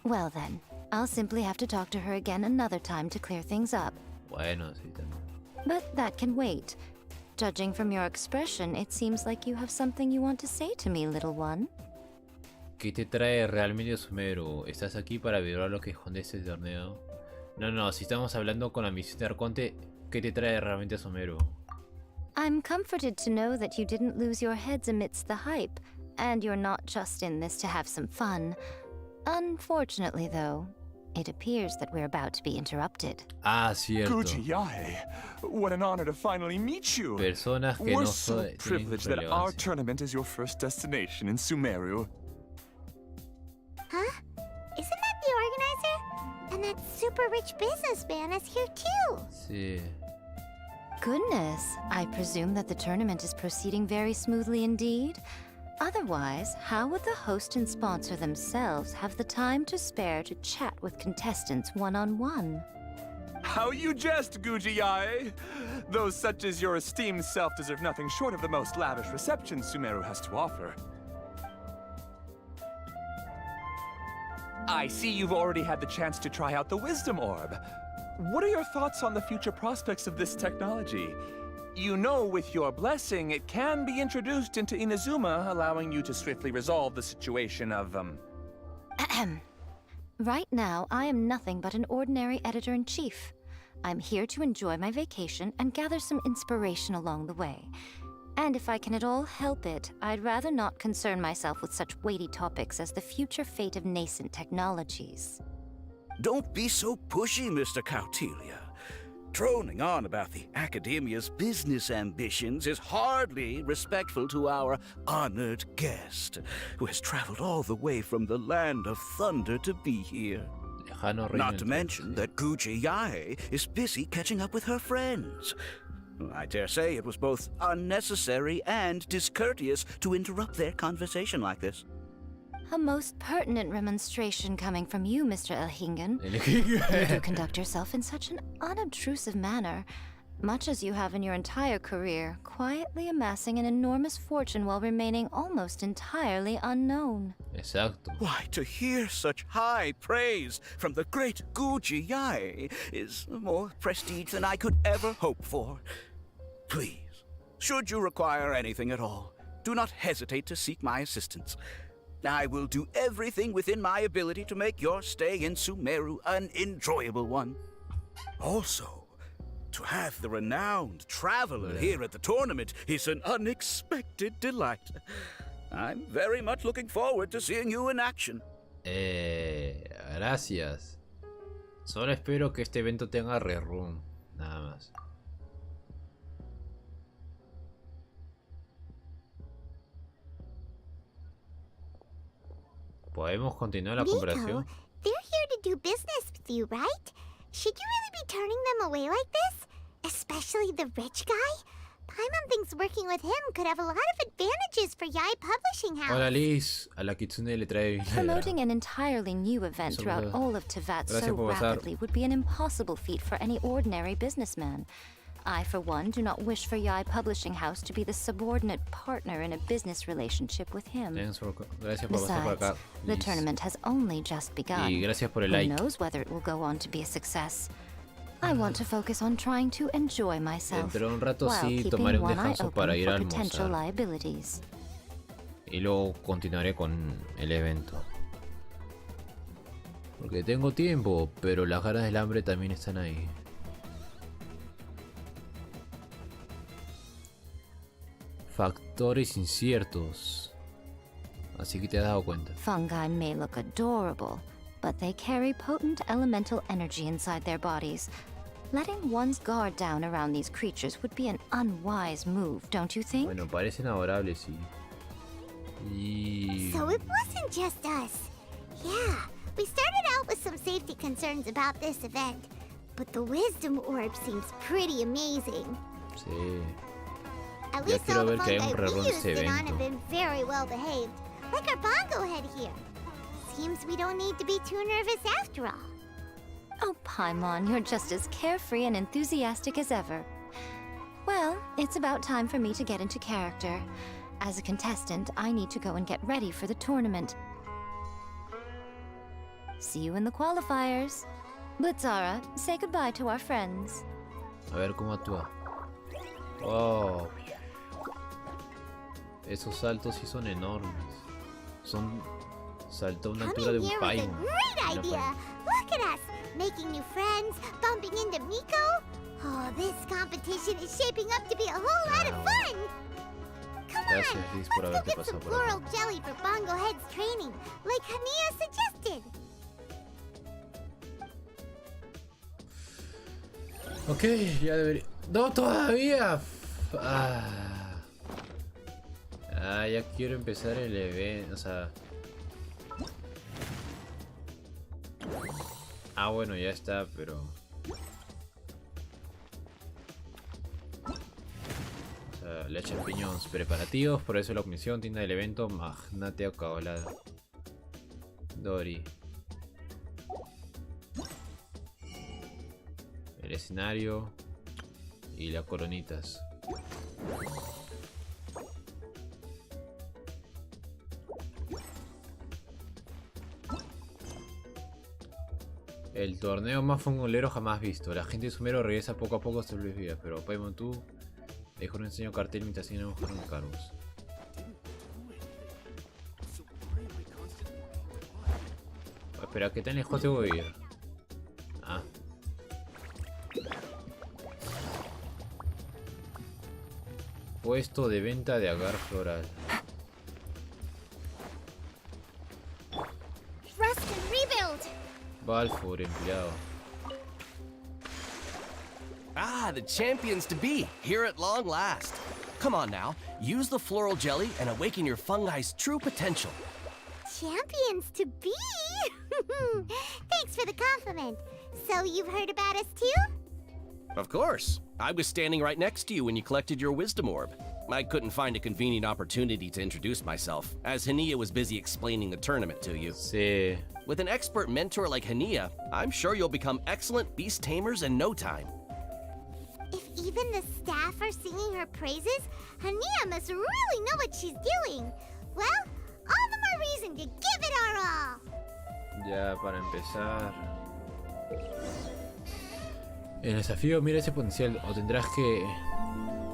Well then, I'll simply have to talk to her again another time to clear things up. Bueno, sí, también. But that can wait. Judging from your expression, it seems like you have something you want to say to me, little one. ¿Qué te trae realmente Sumeru? ¿Estás aquí para vibrar los quejones de este torneo? No, si estamos hablando con la misión de Arconte, ¿qué te trae realmente Sumeru? I'm comforted to know that you didn't lose your heads amidst the hype, and you're not just in this to have some fun. Unfortunately, though, it appears that we're about to be interrupted. Ah, cierto. Guji-yae, what an honor to finally meet you. Personas que We're no so tienen privileged that our relevancia. tournament is your first destination in Sumeru. Huh? Isn't that the organizer? And that super rich businessman is here too! Sí. Goodness, I presume that the tournament is proceeding very smoothly indeed. Otherwise, how would the host and sponsor themselves have the time to spare to chat with contestants one-on-one? How you jest, Guji-yae! Those such as your esteemed self deserve nothing short of the most lavish reception Sumeru has to offer. I see you've already had the chance to try out the Wisdom Orb. What are your thoughts on the future prospects of this technology? You know, with your blessing, it can be introduced into Inazuma, allowing you to swiftly resolve the situation of, Right now, I am nothing but an ordinary editor-in-chief. I'm here to enjoy my vacation and gather some inspiration along the way. And if I can at all help it, I'd rather not concern myself with such weighty topics as the future fate of nascent technologies. Don't be so pushy, Mr. Cautelia. Droning on about the Academia's business ambitions is hardly respectful to our honored guest, who has traveled all the way from the land of thunder to be here. Not to mention that Gucci Yae is busy catching up with her friends. I dare say it was both unnecessary and discourteous to interrupt their conversation like this. A most pertinent remonstration coming from you, Mr. Elhingen. You do conduct yourself in such an unobtrusive manner, much as you have in your entire career, quietly amassing an enormous fortune while remaining almost entirely unknown. Exacto. Why, to hear such high praise from the great Gucci Yae is more prestige than I could ever hope for. Please, should you require anything at all, do not hesitate to seek my assistance. I will do everything within my ability to make your stay in Sumeru an enjoyable one. Also, to have the renowned traveler here at the tournament is an unexpected delight. I'm very much looking forward to seeing you in action. Gracias. Solo espero que este evento tenga rerun, nada más. ¿Podemos continuar la conversación? They're here to do business with you, right? Should you really be turning them away like this? Especially the rich guy? Paimon thinks working with him could have a lot of advantages for Yae Publishing House. Hola Liz, a la Kitsune le trae vinagre. Promoting an entirely new event throughout all of Teyvat so rapidly would be an impossible feat for any ordinary businessman. I, for one, do not wish for Yae Publishing House to be the subordinate partner in a business relationship with him. Gracias por pasar por acá, Besides, the Liz. tournament has only just begun. Y gracias por el Who like. knows whether it will go on to be a success. I want to focus on trying to enjoy myself Dentro de un rato while sí keeping tomaré un one eye descanso open para ir a for potential almorzar. liabilities. Y luego continuaré con el evento. Porque tengo tiempo, pero las ganas del hambre también están ahí. Factores inciertos. Así que te has dado cuenta. Fungi may look adorable, but they carry potent elemental energy inside their bodies. Letting one's guard down around these creatures would be an unwise move, don't you think? Bueno, parecen adorables, sí. Y... So it wasn't just us. Yeah, we started out with some safety concerns about this event, but the wisdom orb seems pretty amazing. Sí. At Ya least quiero all the ver que hay un fungi rerun we de used este it on evento. have been very well behaved, like our bongo head here. Seems we don't need to be too nervous after all. Oh, Paimon, you're just as carefree and enthusiastic as ever. Well, it's about time for me to get into character. As a contestant, I need to go and get ready for the tournament. See you in the qualifiers. Blitzara, say goodbye to our friends. A ver cómo actúa. Wow. Esos saltos sí son enormes. Saltó a una altura de Coming un here was a paimon. great Una idea. paimon. Look at us, making new friends, bumping into Miko. Oh, this competition is shaping up to be a whole lot of fun. Come Gracias, on, Liz, por let's haberte go get some pasado por acá. floral jelly for Bongo Head's training, like Hania suggested. Ok, ya debería... ¡No, todavía! Ya quiero empezar el evento, o sea... Bueno, ya está, pero... O sea, le champiñones preparativos, por eso la comisión, tienda del evento, magnate acabalada. Dori. El escenario y las coronitas. El torneo más fongolero jamás visto. La gente de Sumero regresa poco a poco a sus vidas, pero Paimon tú Dejó un enseño cartel mientras iban a buscar un Carus. Espera, ¿qué tan lejos debo ir? Ah. Puesto de venta de agar floral. Rust and rebuild. Balfour, empleado. Ah, the champions to be, here at long last. Come on now, use the floral jelly and awaken your fungi's true potential. Champions to be? Thanks for the compliment. So you've heard about us too? Of course. I was standing right next to you when you collected your wisdom orb. I couldn't find a convenient opportunity to introduce myself, as Hania was busy explaining the tournament to you. Sí. With an expert mentor like Hania, I'm sure you'll become excellent beast tamers in no time. If even the staff are singing her praises, Hania must really know what she's doing. Well, all the more reason to give it our all. Ya, para empezar. El desafío, mira ese potencial. O tendrás que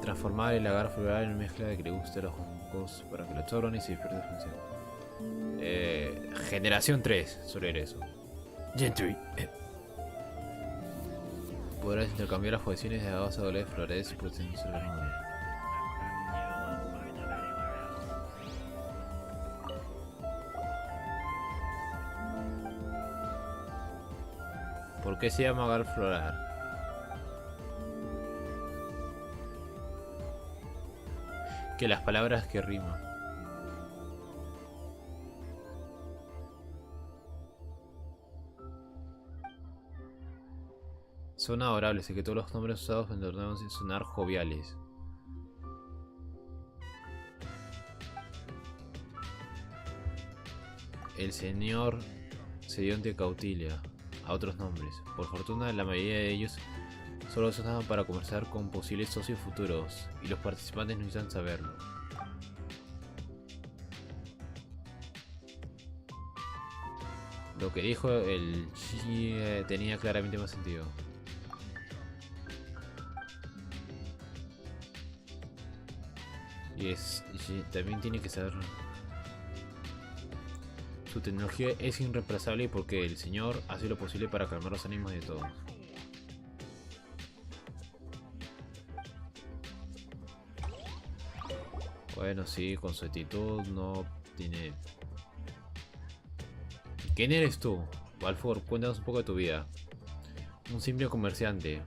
transformar el agar floral en una mezcla de que le guste a los hongos para que lo absorban y se despierte su función. Generación 3 suele leer eso. Gentry. Podrás intercambiar las posiciones de agaves a doble flores y protección sobre el mundo. ¿Por qué se llama agar floral? Que las palabras que riman. Son adorables y que todos los nombres usados en torneo deben sonar joviales. El señor se dio ante Cautilia a otros nombres. Por fortuna, la mayoría de ellos solo se usaban para conversar con posibles socios futuros, y los participantes necesitan saberlo. Lo que dijo el G tenía claramente más sentido. Y también tiene que saber. Su tecnología es irreemplazable porque el señor hace lo posible para calmar los ánimos de todos. Bueno, sí, con su actitud no tiene... ¿Quién eres tú? Balfour, cuéntanos un poco de tu vida. Un simple comerciante.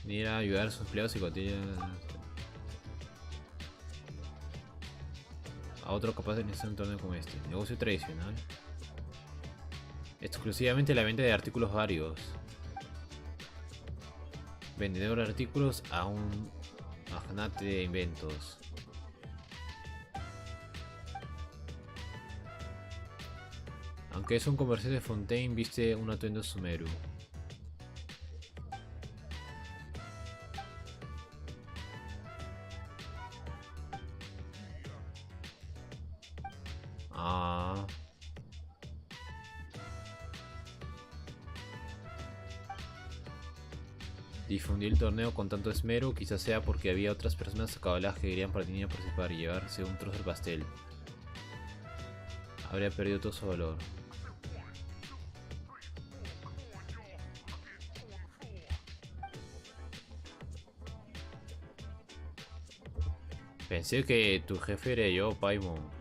Mira, ayudar a sus empleados y continuar a otro capaz de iniciar un torneo como este. Negocio tradicional. Exclusivamente la venta de artículos varios. Vendedor de artículos a un magnate de eventos. Aunque es un comerciante de Fontaine, viste un atuendo sumeru. Ah. Difundió el torneo con tanto esmero, quizás sea porque había otras personas acabalas que querían participar y llevarse un trozo del pastel. Habría perdido todo su valor. Pensé que tu jefe era yo, Paimon.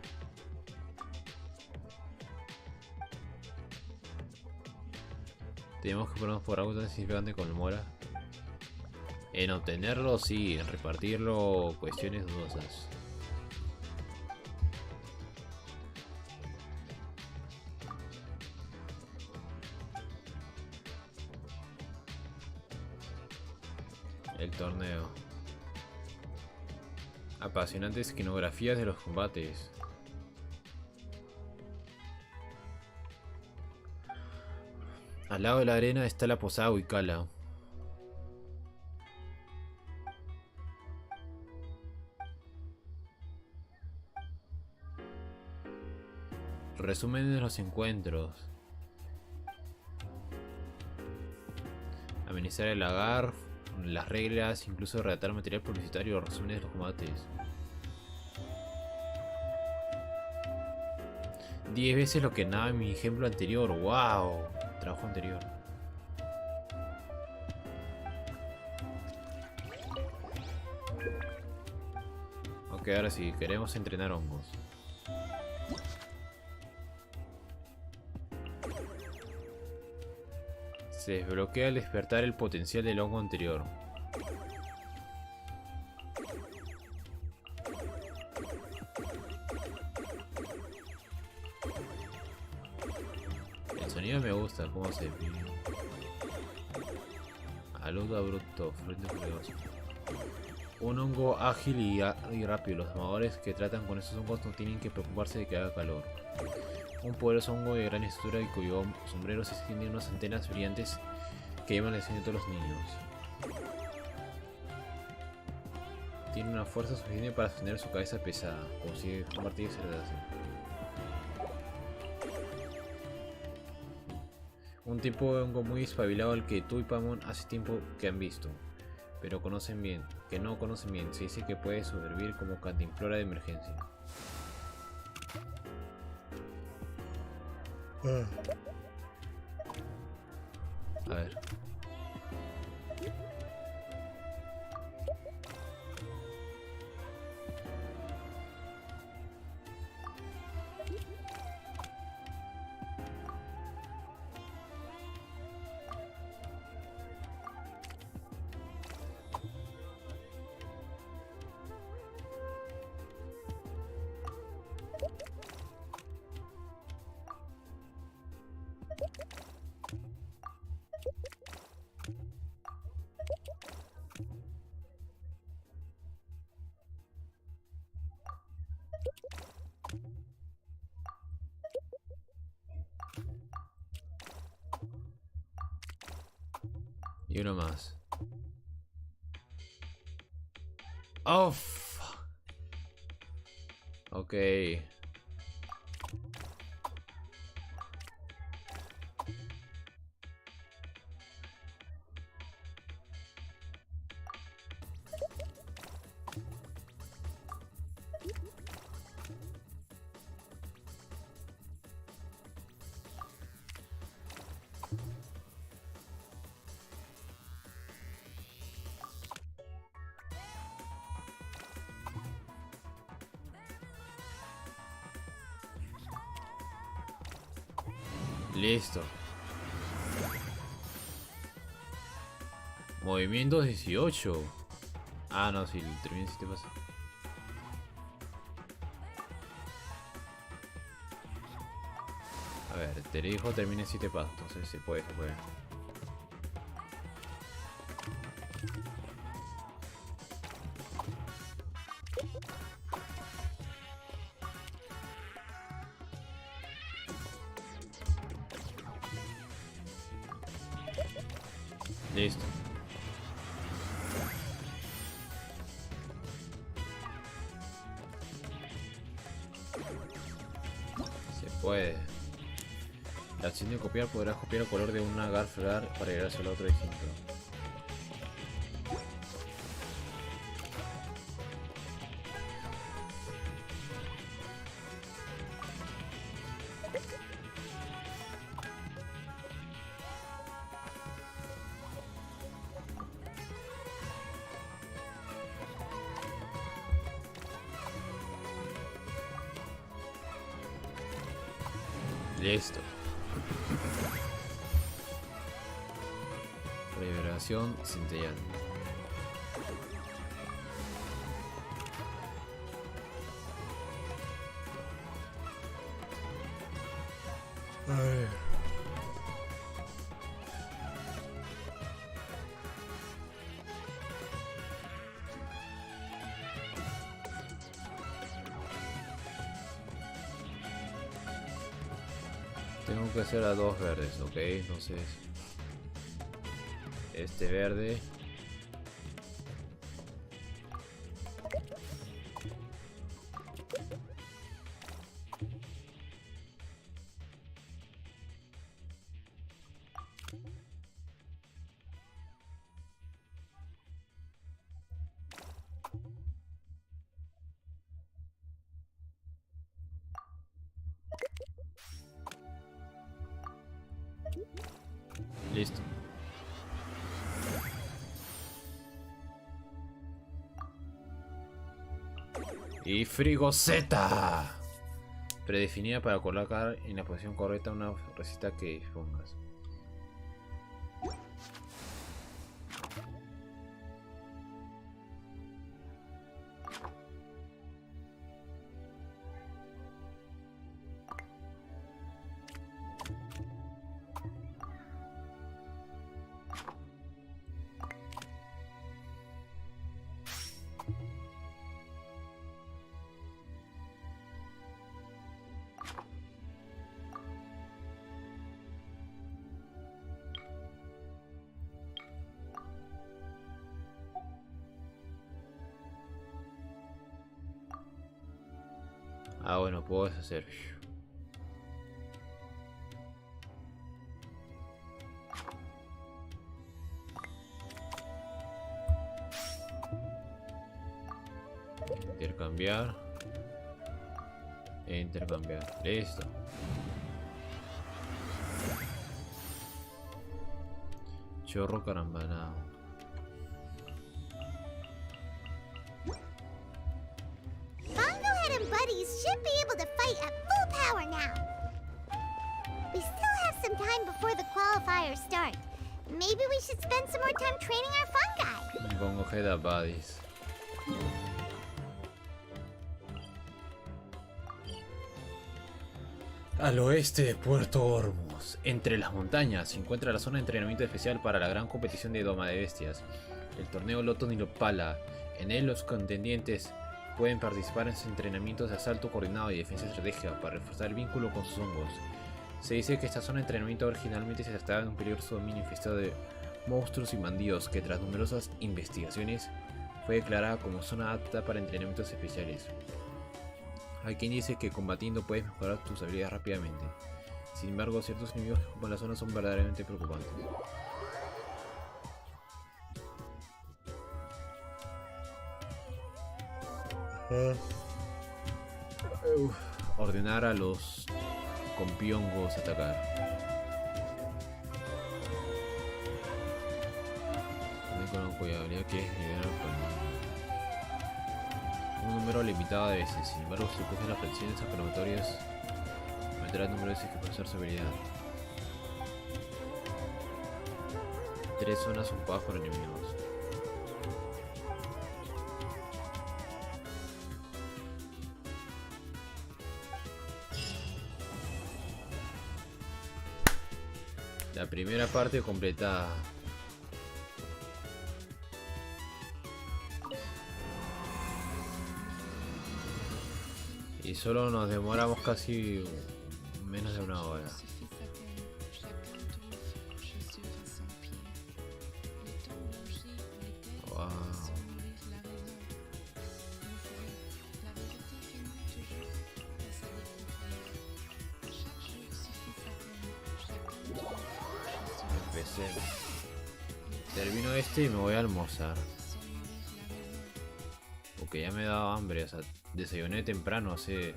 Tenemos que ponernos por algo tan significante como el Mora. En obtenerlo, sí. En repartirlo, cuestiones dudosas. El torneo. Apasionantes escenografías de los combates. Al lado de la arena está la posada Wicala. Resumen de los encuentros. Administrar el agar las reglas, incluso redactar material publicitario o resúmenes de los combates. 10 veces lo que nada en mi ejemplo anterior. ¡Wow! Trabajo anterior. Ok, ahora sí, queremos entrenar hongos. Se desbloquea al despertar el potencial del hongo anterior. El sonido me gusta, cómo se ve. Alud abrupto, frente furioso. Un hongo ágil y rápido. Los domadores que tratan con estos hongos no tienen que preocuparse de que haga calor. Un poderoso hongo de gran estatura y cuyo sombrero se extiende unas antenas brillantes que llaman la atención de todos los niños. Tiene una fuerza suficiente para sostener su cabeza pesada, como si un martillo se le hace. Un tipo de hongo muy espabilado al que tú y Pamon hace tiempo que han visto, pero que no conocen bien. Se dice que puede sobrevivir como cantimplora de emergencia. A ver. Y uno más. Oh, fuck. Ok. Listo. Movimiento 18. Ah, no, si el termine si te pasa. A ver, te dijo termine si te pasa. Entonces se puede, se puede. Listo. Se puede. La acción de copiar podrás copiar el color de una garflar para llegar hacia el otro distinto. Listo. Reverberación centellante. A ver. Tengo que hacer a dos verdes, ok, entonces este verde Listo. Y frigoceta. Predefinida para colocar en la posición correcta una receta que dispongas. Ah, bueno, puedo deshacer. Intercambiar. E intercambiar. Listo. Chorro carambanado. Buddies should be able to fight at full power now. We still have some time before the qualifiers start. Maybe we should spend some more time training our fun guy. Me pongo head up buddies. Al oeste de Puerto Ormuz, entre las montañas, se encuentra la zona de entrenamiento especial para la gran competición de doma de bestias, el torneo Loto Nilopala. En él los contendientes pueden participar en sus entrenamientos de asalto coordinado y defensa estratégica para reforzar el vínculo con sus hongos. Se dice que esta zona de entrenamiento originalmente se trataba de un peligroso dominio infestado de monstruos y bandidos que tras numerosas investigaciones fue declarada como zona apta para entrenamientos especiales. Hay quien dice que combatiendo puedes mejorar tus habilidades rápidamente. Sin embargo, ciertos enemigos que ocupan la zona son verdaderamente preocupantes. Ordenar a los compiongos atacar. Cuya habilidad que es liberar un número limitado de veces. Sin embargo, si cogen las flexiones afirmatorias, aumentará el número de veces que puede usar su habilidad. 3 zonas ocupadas por enemigos. La primera parte completada. Y solo nos demoramos casi menos de una hora. Wow. Empecemos. Termino este y me voy a almorzar. Porque ya me he dado hambre, o sea, desayuné temprano, hace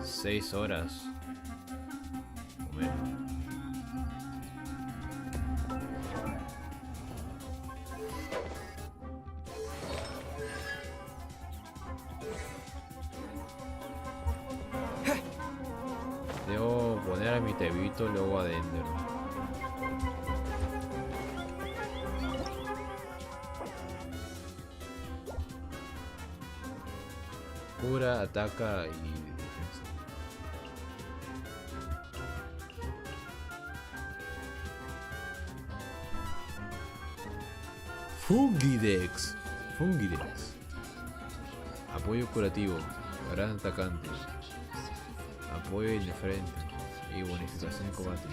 6 horas o menos. Debo poner a mi tebito luego adentro. Cura, ataca y defensa. Fungidex. Apoyo curativo. Gran atacante. Apoyo indiferente. Y bonificación de combate.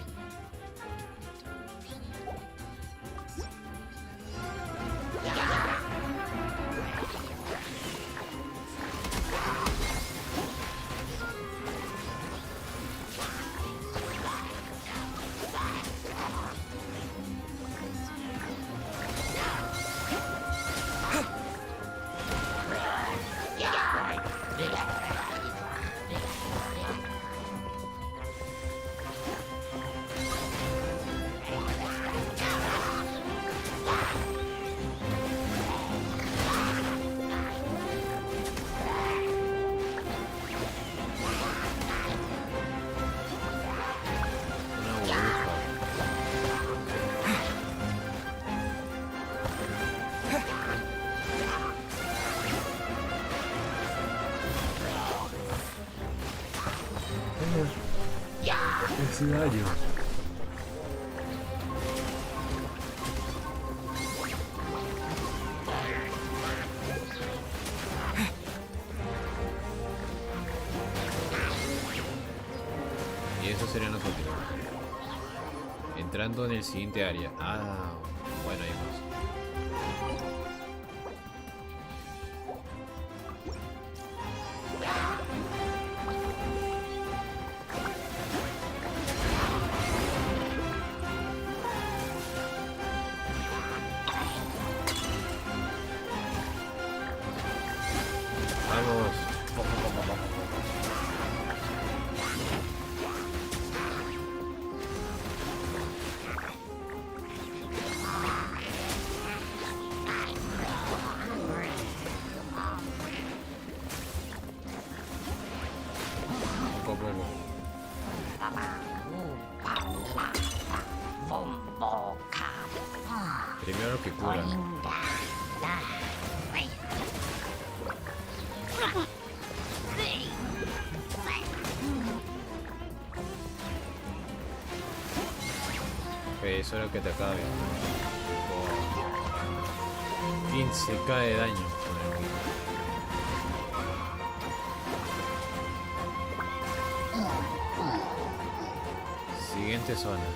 Ese daño. Y eso sería nosotros. Entrando en el siguiente área. Ah, bueno, ahí más. Vamos. Poco a poco. Primero que cura. Es hora que te acabe. 15k de daño con el honguito. Siguiente zona.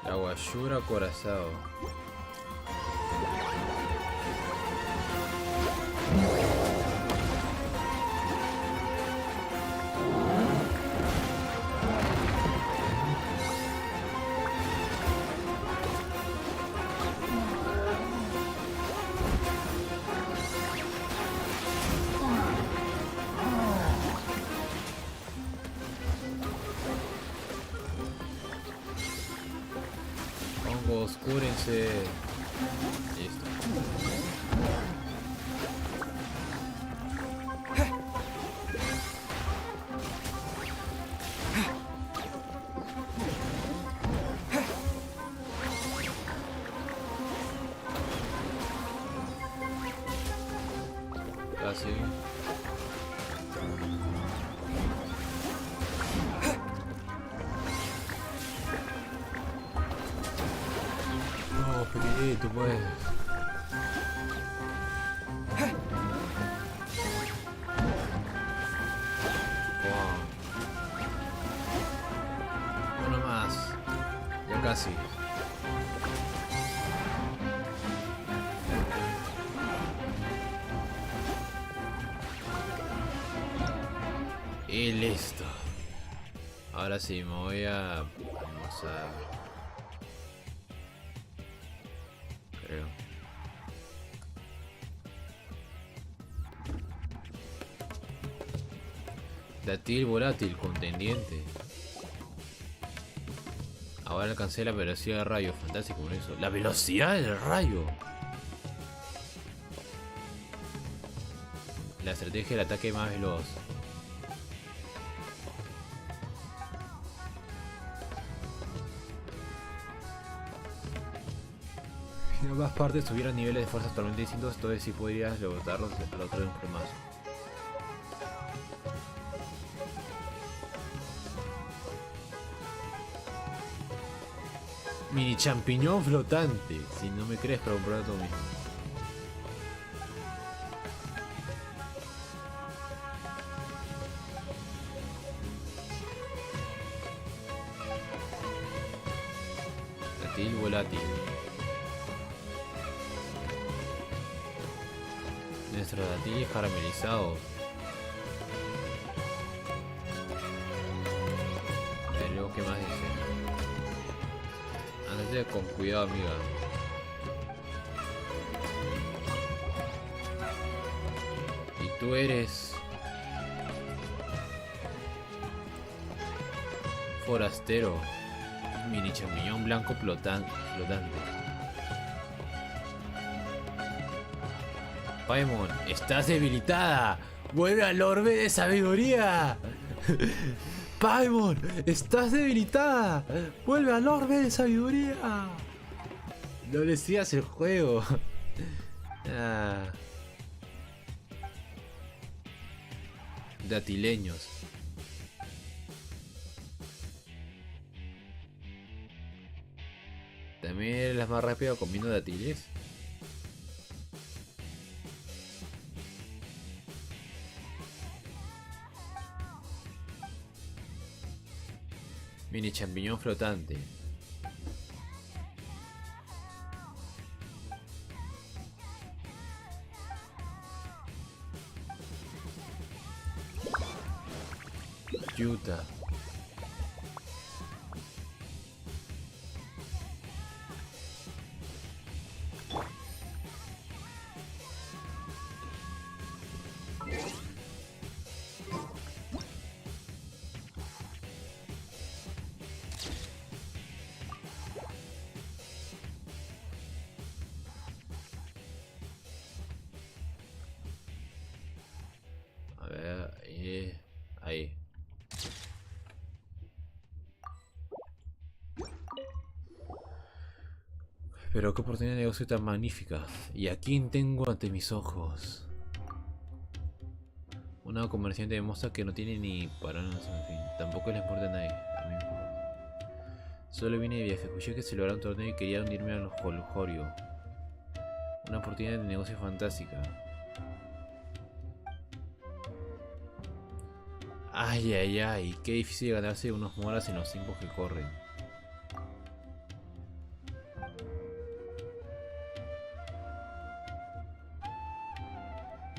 La guayura acorazado. Oscúrense. Listo. Casi. Tú puedes. Uno más. Ya casi. Y listo. Ahora sí, me voy a almorzar. Creo. Dátil volátil, contendiente. Ahora alcancé la velocidad de rayo. Fantástico con eso. ¡La velocidad del rayo! La estrategia del ataque más veloz. Si ambas partes tuvieran niveles de fuerza totalmente distintos, entonces sí podrías derrotarlos al otro de un plemazo. Mini champiñón flotante. Si no me crees, para comprobar tú mismo. Dátil volátil. Nuestro dátil caramelizado. Pero ¿qué más dice? Andate con cuidado, amiga. Y tú eres forastero. Mini champiñón blanco flotante. Paimon, estás debilitada. Vuelve al orbe de sabiduría. Paimon, estás debilitada. Vuelve al orbe de sabiduría. No le sigas el juego. Datileños. ¿También eres la más rápida comiendo dátiles? Mini champiñón flotante. Yuta. A ver, ahí. Pero qué oportunidad de negocio tan magnífica. ¿Y a quién tengo ante mis ojos? Una comerciante demuestra que no tiene ni para nada, en fin. Tampoco le importa a nadie. A mí me importa. Solo vine de viaje. Escuché que celebraron un torneo y quería unirme al jolgorio. Una oportunidad de negocio fantástica. Ay, ay, ay. Qué difícil ganarse unos moras en los tiempos que corren.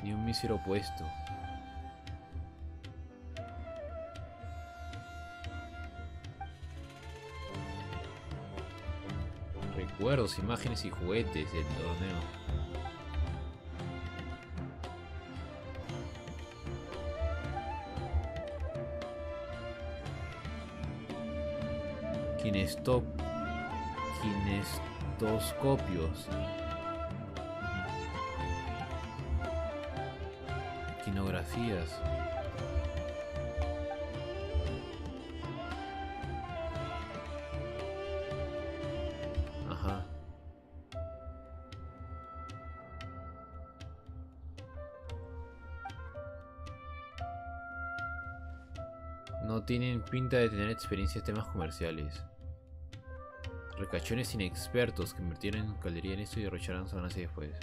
Ni un mísero puesto. Recuerdos, imágenes y juguetes del torneo. Kinestoscopios. Quinografías. Ajá. No tienen pinta de tener experiencia en temas comerciales. Recachones inexpertos que invirtieron en caldería en esto y derrocharán su ganancia después.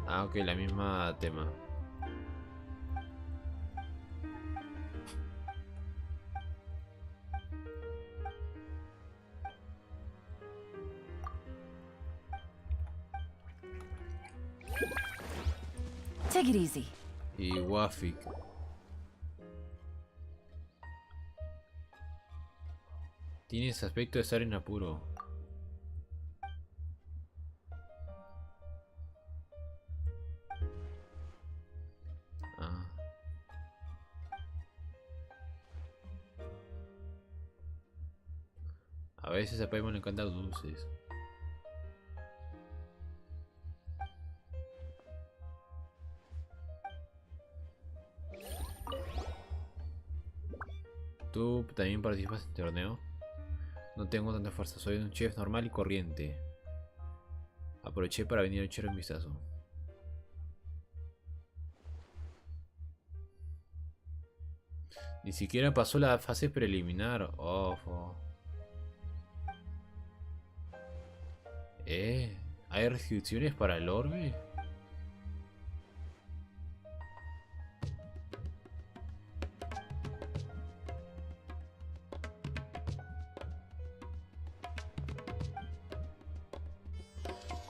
Ah, ok, la misma tema. Take it easy. Y Wafik. Tienes aspecto de estar en apuro. Ah. A veces a Paimon le encantan dulces. ¿Tú también participas en este torneo? No tengo tanta fuerza, soy un chef normal y corriente. Aproveché para venir a echar un vistazo. Ni siquiera pasó la fase preliminar. Oh. ¿Hay restricciones para el orbe?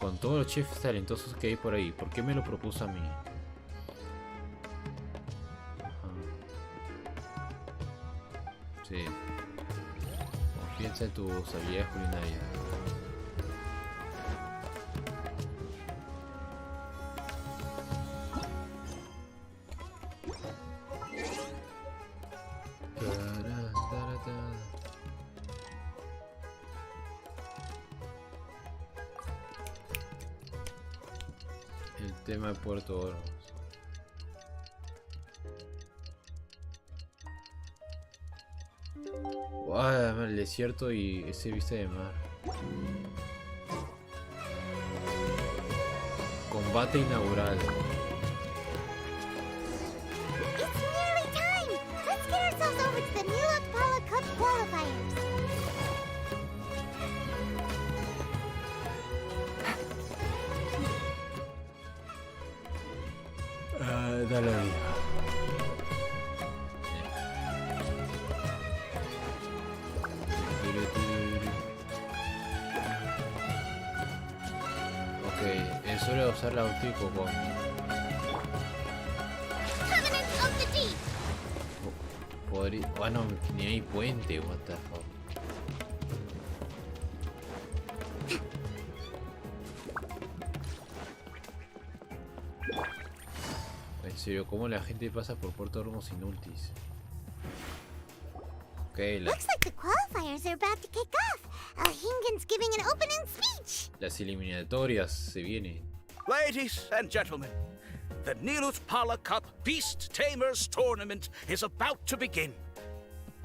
Con todos los chefs talentosos que hay por ahí, ¿por qué me lo propuso a mí? Sí. Confianza en tus habilidades culinarias. Tema de Puerto Oro. Wow, el desierto y ese vista de mar. Combate inaugural. It's nearly time! Let's get ourselves over to the Nilotpala Cup qualifiers. Dale vida. Ok, es hora de usar la ulti con... Covenant of the Deep! Podría... Bueno, ni hay puente, what the fuck. En serio, ¿cómo la gente pasa por Puerto Oro sin ultis? Ok, Looks like the qualifiers are about to kick off. Alhingen's giving an opening speech. las eliminatorias se vienen. Ladies and gentlemen, the Nilotpala Cup Beast Tamers Tournament is about to begin.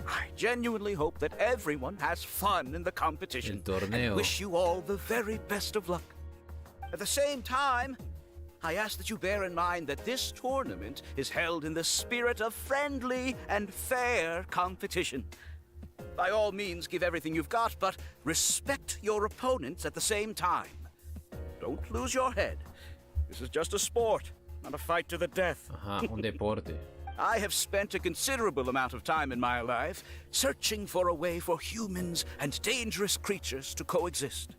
I genuinely hope that everyone has fun in the competition El torneo. and wish you all the very best of luck. At the same time, I ask that you bear in mind that this tournament is held in the spirit of friendly and fair competition. By all means, give everything you've got, but respect your opponents at the same time. Don't lose your head. This is just a sport, not a fight to the death. Ajá, un deporte. I have spent a considerable amount of time in my life searching for a way for humans and dangerous creatures to coexist.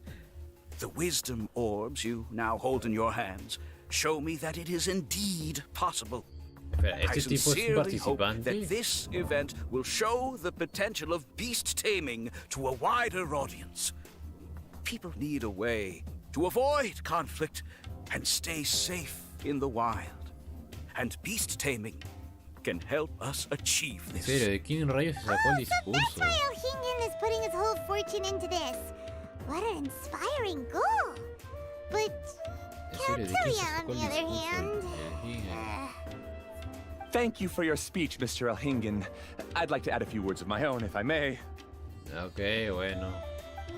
The wisdom orbs you now hold in your hands show me that it is indeed possible. Espera, I ¿este tipo es un sincerely hope participante? that this event will show the potential of beast taming to a wider audience. People need a way to avoid conflict and stay safe in the wild. And beast taming can help us achieve En this. serio, ¿de quién rayos se sacó el So that's discurso? why Alhingen is putting his whole fortune into this. What an inspiring goal. But En serio, ¿de quién se Captilia, on sacó el the other discurso? hand... El Higgins. Thank you for your speech, Mr. Alhingen. I'd like to add a few words of my own, if I may. Ok, bueno.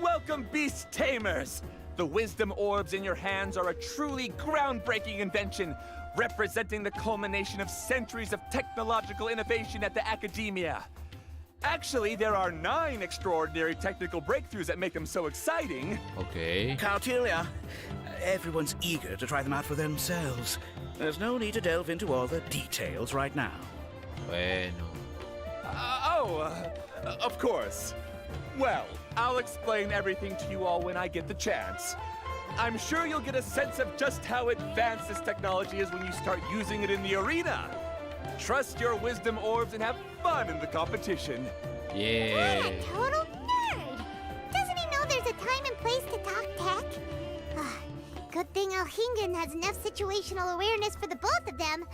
Welcome, Beast Tamers! The wisdom orbs in your hands are a truly groundbreaking invention, representing the culmination of centuries of technological innovation at the academia. Actually, there are 9 extraordinary technical breakthroughs that make them so exciting. Ok. Captilia, everyone's eager to try them out for themselves. There's no need to delve into all the details right now. Bueno. Of course. Well, I'll explain everything to you all when I get the chance. I'm sure you'll get a sense of just how advanced this technology is when you start using it in the arena. Trust your wisdom orbs and have fun in the competition. What Yeah. a total nerd! Doesn't he know there's a time and place to talk tech? Good thing Alhingen has enough situational awareness for the both of them.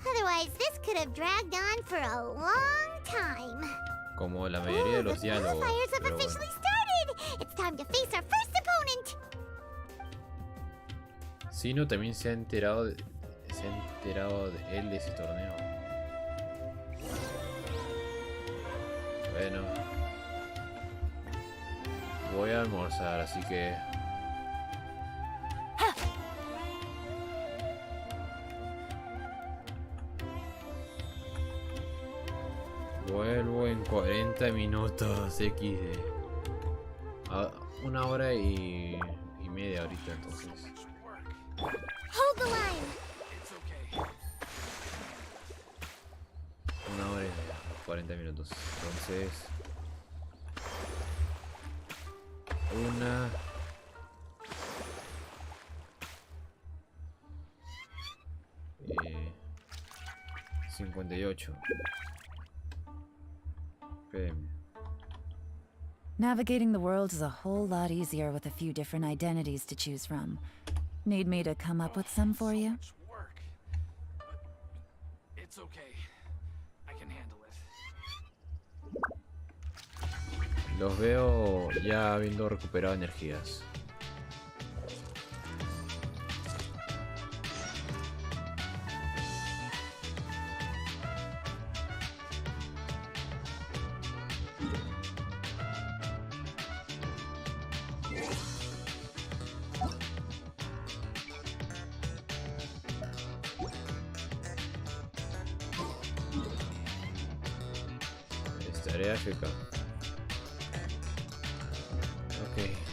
Otherwise, this could have dragged on for a long time. Como la mayoría de los the diálogos. qualifiers have Pero officially bueno. started! It's time to face our first opponent! Sino también se ha enterado de él de ese torneo. Bueno. Voy a almorzar, así que... Vuelvo en 40 minutos XD. Una hora y media ahorita, entonces. Hold the line! Una hora y media, 40 minutos. Entonces... Una... Eh, 58 PM. Navigating the world is a whole lot easier with a few different identities to choose from. Need me to come up with some for you? Work. But it's okay. I can handle it. Los veo ya habiendo recuperado energías. Estaré AFK. Ok.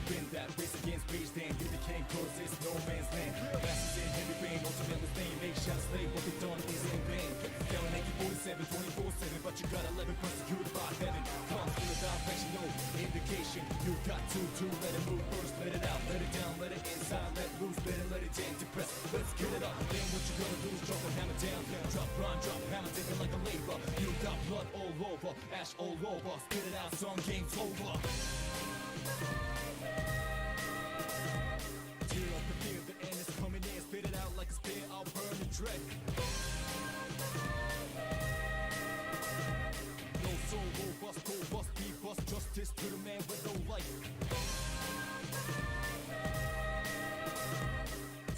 win that race against rage, then you became close, it's no man's land. Masters in heavy rain, ultimate thing, make shots slay, what they done is in vain. Yelling AK-47, 24/7, but you got 11 persecuted by heaven. Comes through the direction, no indication. You got to let it move first, let it out, let it down, let it inside, let loose, let it in, depress. Let's get it up. Then what you gonna do is drop a hammer down, drop, run, drop, hammer, take it like a labor. You got blood all over, ash all over, spit it out, some game's over. Tear up the fear, the end is coming in, spit it out like a spear, I'll burn the dread. No soul, robust, go bust, be bust, justice to the man with no life.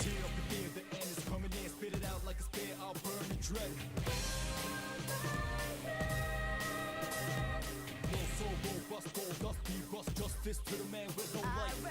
Tear up the fear, the end is coming in, spit it out like a spear, I'll burn the dread. No soul, robust, go bust, be bust, justice to the man with no life.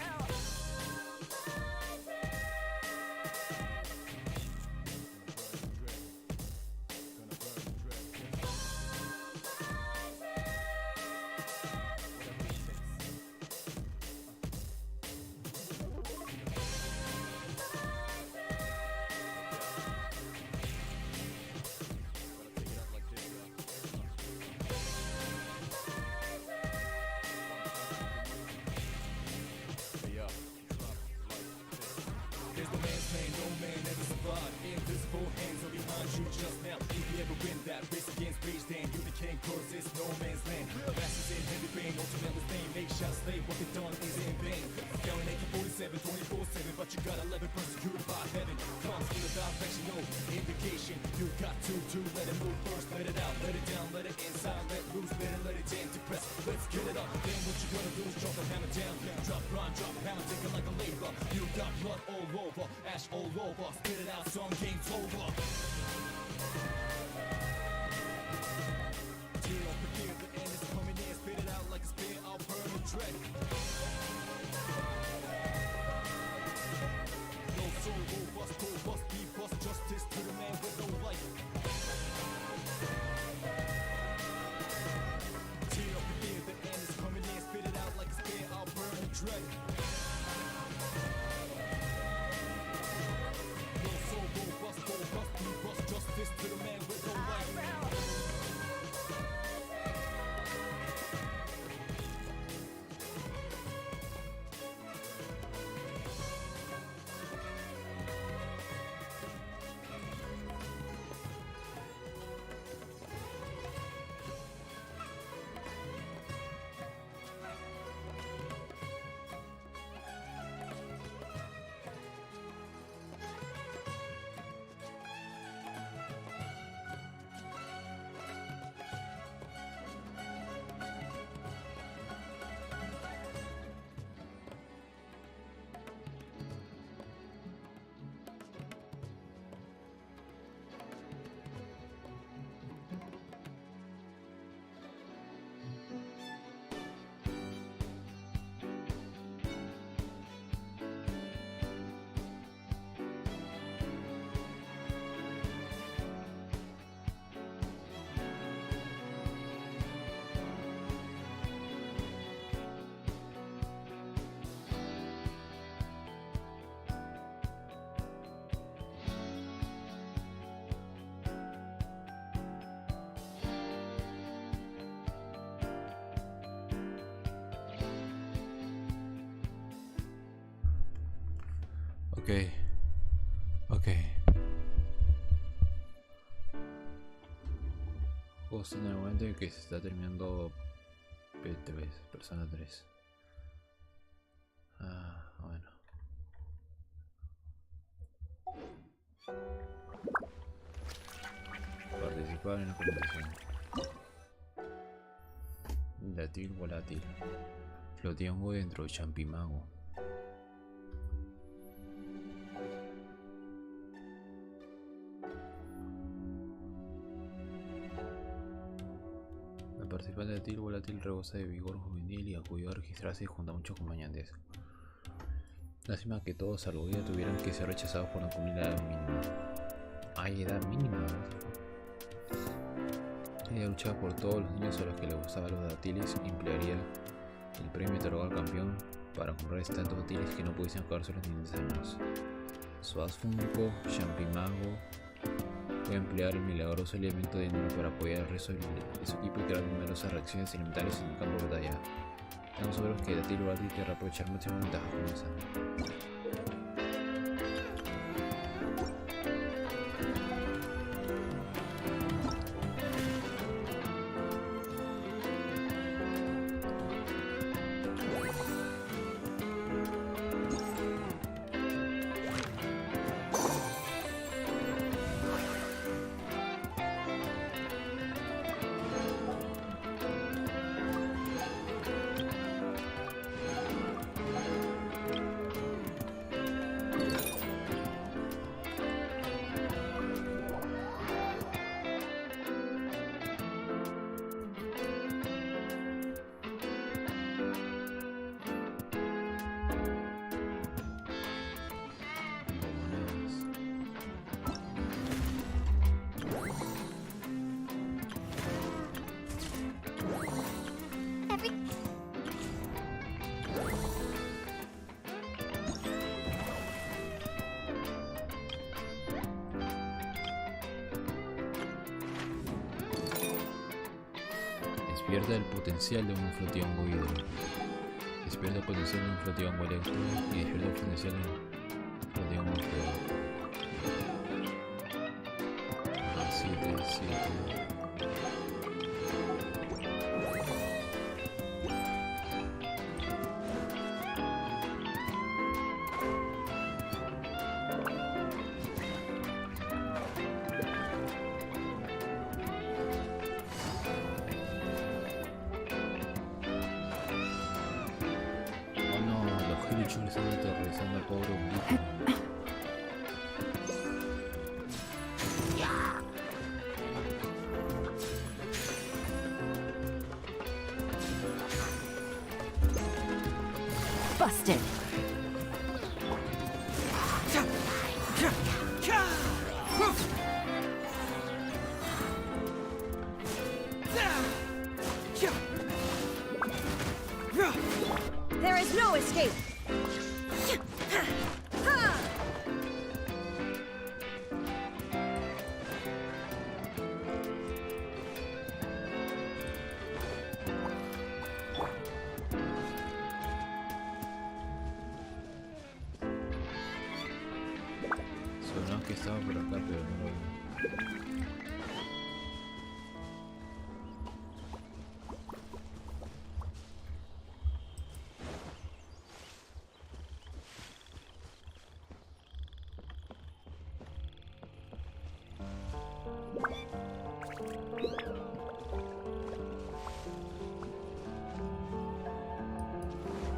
Invisible hands are behind you just now. If you ever win that race against rage, then you became close, it's no man's land. Masters in heavy rain, ultimate thing, make shots slay, what they done is in vain. Yelling AK-47, 24/7, but you got 11 persecuted by heaven. Comes through the direction, no indication. You got to let it move first, let it out, let it down, let it inside, let loose, let it in, depress. Let's get it up. Then what you gonna do is drop a hammer down, drop, run, drop, hammer, take it like a labor. You got blood all over, ash all over, spit it out, some game's over. Tear up the fear, the end is coming in, spit it out like a spear, I'll burn the dread. No soul, robust, go bust, be bust, justice to the man with no life. Tear up the fear, the end is coming in, spit it out like a spear, I'll burn the dread. No soul, robust, go bust, be bust, justice to the man with no life. Ok. Justo en el momento en que se está terminando P3, Persona 3. Bueno. Participar en la competición. Látil volátil. Floteando dentro de Champimago. La participante de Til volátil rebosa de vigor juvenil y acudió a registrarse junto a muchos acompañantes. Lástima que todos salvo ella tuvieran que ser rechazados por no cumplir la edad mínima. ¿Hay edad mínima? Ella luchaba por todos los niños a los que le gustaban los dátiles y emplearía el premio otorgado al campeón para comprar tantos útiles que no pudiesen acabárselos ni necesarios. Soas Funko, Champi Mago. Voy a emplear el milagroso elemento de dinero para apoyar al resto de su equipo y crear numerosas reacciones elementales en el campo de batalla. Estamos seguros que Datilo Bardi querrá aprovechar máxima ventaja con esa. Despierta el potencial de un flotiongo hidro. Despierta el potencial de un flotiongo electro y despierta el potencial de un flotiongo fuego. 7, 7. Le están aterrorizando al pobre honguito. Busted. There is no escape. Sonó que estaba por acá, pero no lo vi.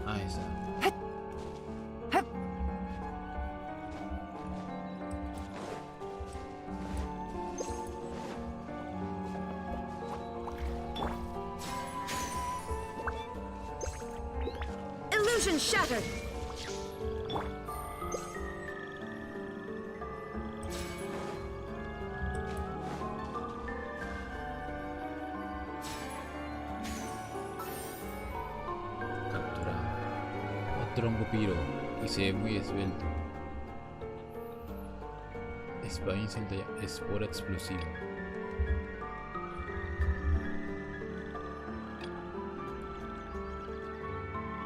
Ahí está. Illusion shattered. Capturado. Otro hongo piro y se ve muy esbelto. Espada incendiaria, espora explosiva.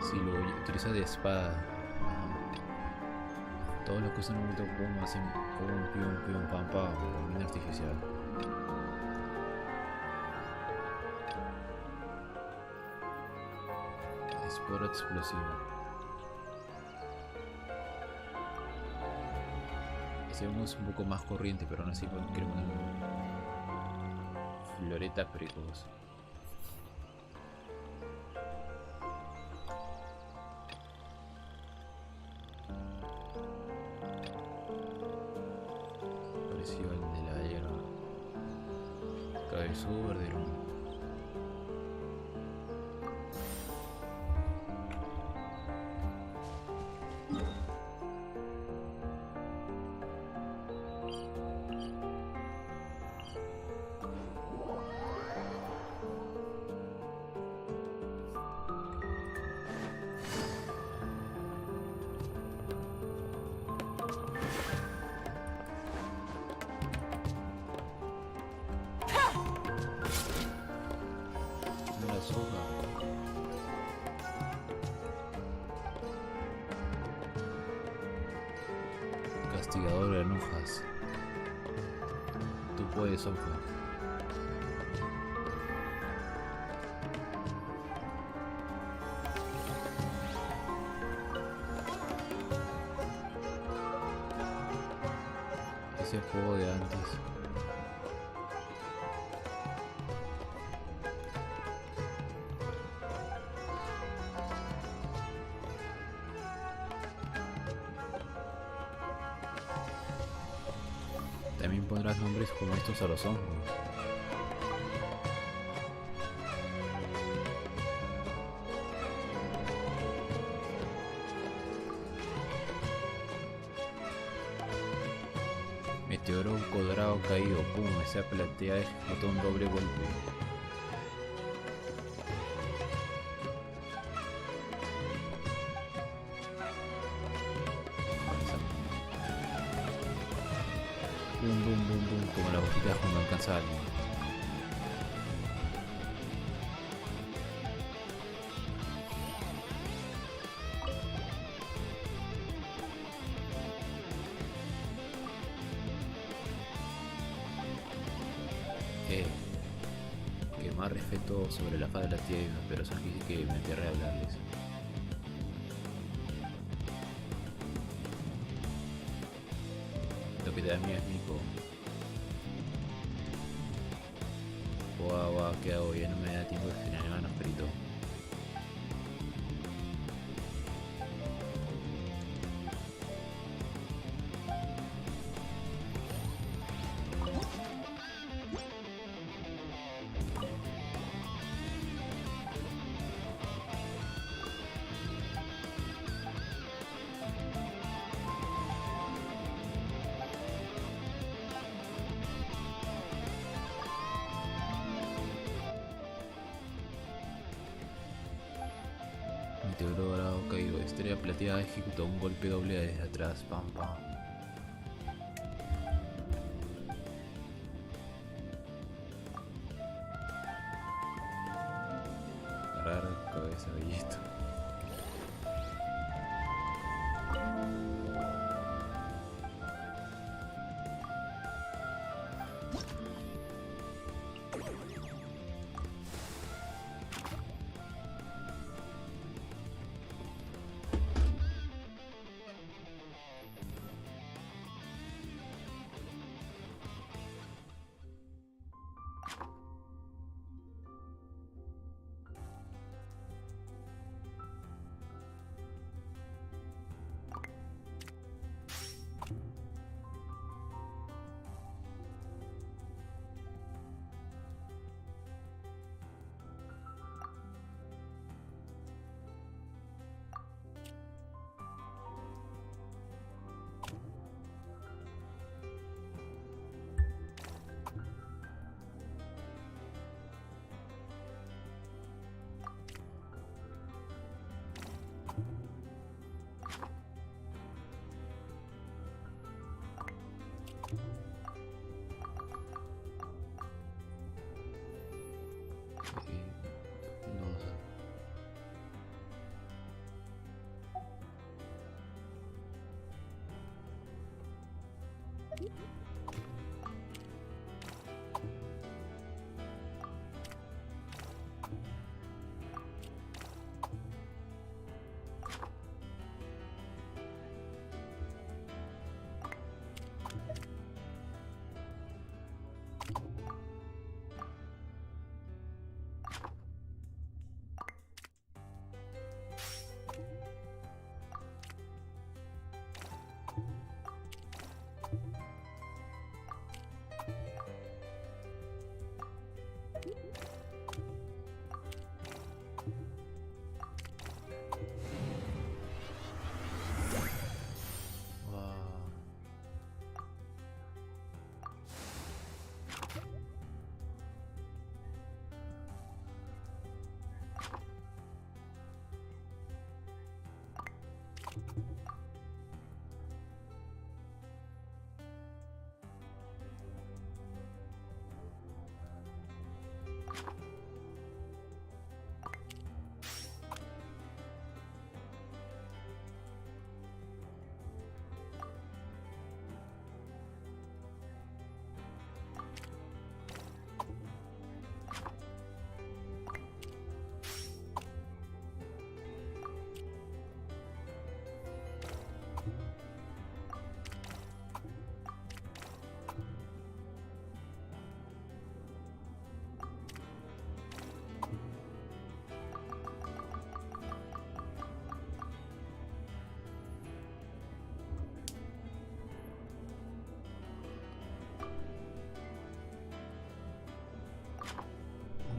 Si lo utiliza de espada, todos los que usan un momento como hacen pum, pium, pium, pam, pam, con mina artificial. Espora explosiva. Ese uno es un poco más corriente, pero aún así creo una floreta precoz. Parecido al de la hierba. Cabezudo verderón. investigador de granujas. Tú puedes, Ojo. Ese juego de antes. También pondrás nombres como estos a los hongos. Meteoro cuadrado caído, pum, esa platea ejecutó un doble golpe. Boom, boom, boom, boom, como las boquitas cuando alcanza a alguien. Que más respeto sobre la faz de la tierra, pero son que me enterré a hablarles. Lo que te da miedo es Mico. Guau, ¿qué hago? Ya no me da tiempo de generar manos, perito. Meteoro dorado caído, estrella plateada ejecutó un golpe doble desde atrás, pam pam. Agarrar cabeza bellito.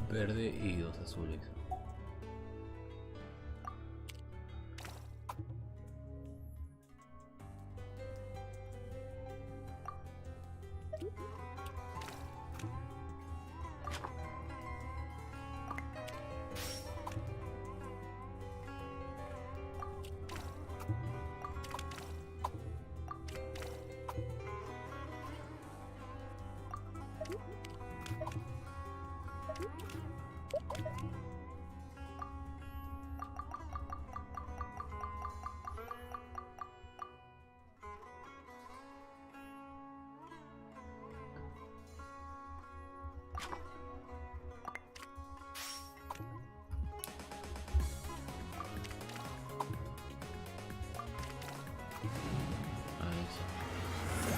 verde y 2 azules.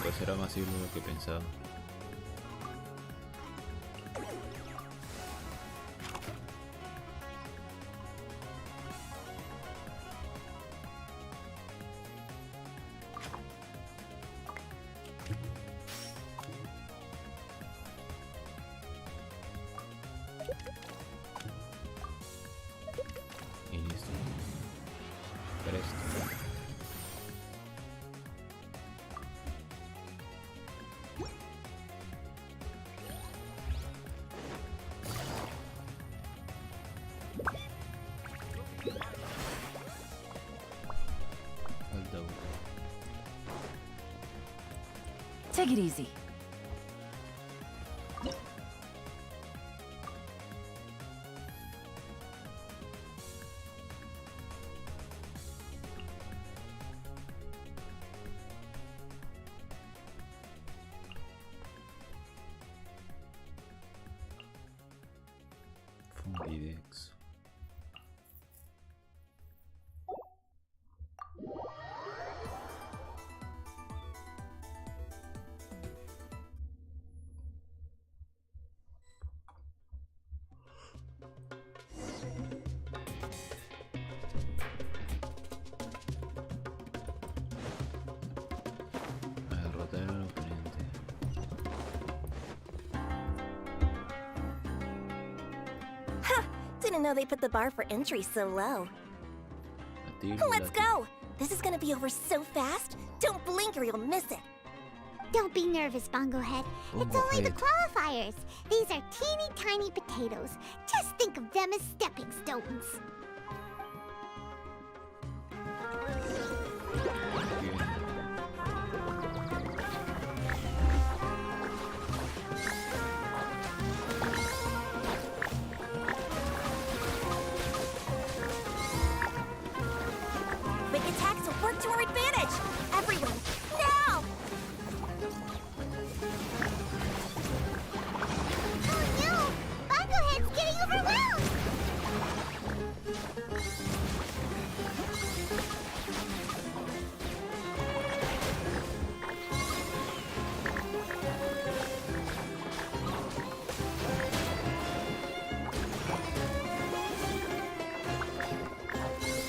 Pues era más simple de lo que pensaba. Y listo. Presto. Falta uno. Take it easy. Fundidex. A derrotar al oponente. Didn't know they put the bar for entry so low. A ti, Let's go! This is gonna be over so fast. Don't blink or you'll miss it. Don't be nervous, Bongo Head. It's only the qualifiers. These are teeny tiny potatoes. Just think of them as stepping stones. Quick attacks will work to our advantage. Everyone, now! Oh no! Bongo Head's getting overwhelmed!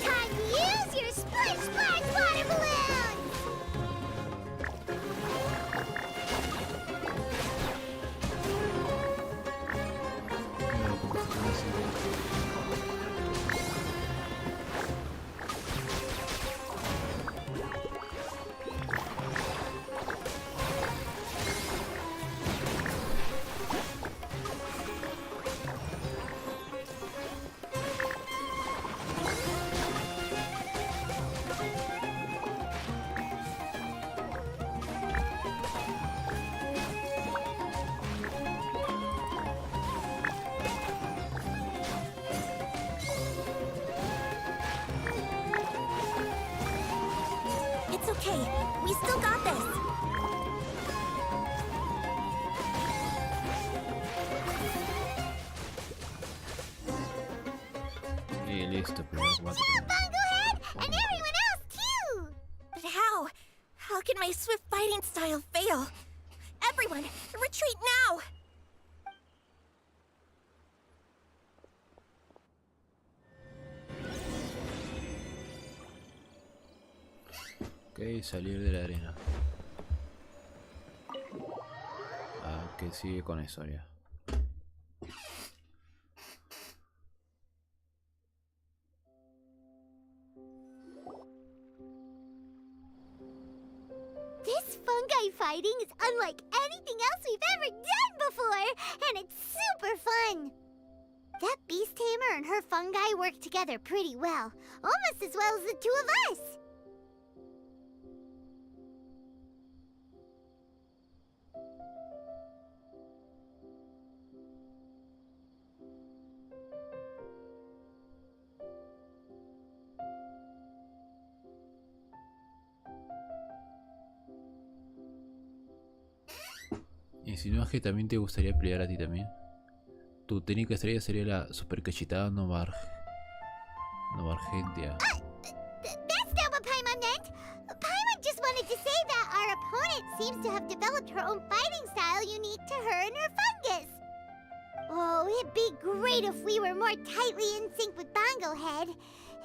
Time to use your splash splash water balloons! It's okay. We still got this. Y listo, pero Bongo Head! And everyone else, too! But how? How can my swift fighting style fail? Everyone, retreat now! Ok, salir de la arena. Ah, que sigue con eso ya. fungi fighting is unlike anything else we've ever done before, and it's super fun. That beast tamer and her fungi work together pretty well, almost as well as the two of us. ¿Insinúas que también te gustaría pelear a ti también? Tu técnica estrella sería la super cachetada novargentia. That's not what Paimon meant! Paimon just wanted to say that our opponent seems to have developed her own fighting style unique to her and her fungus. Oh, it'd be great if we were more tightly in sync with Bongo Head.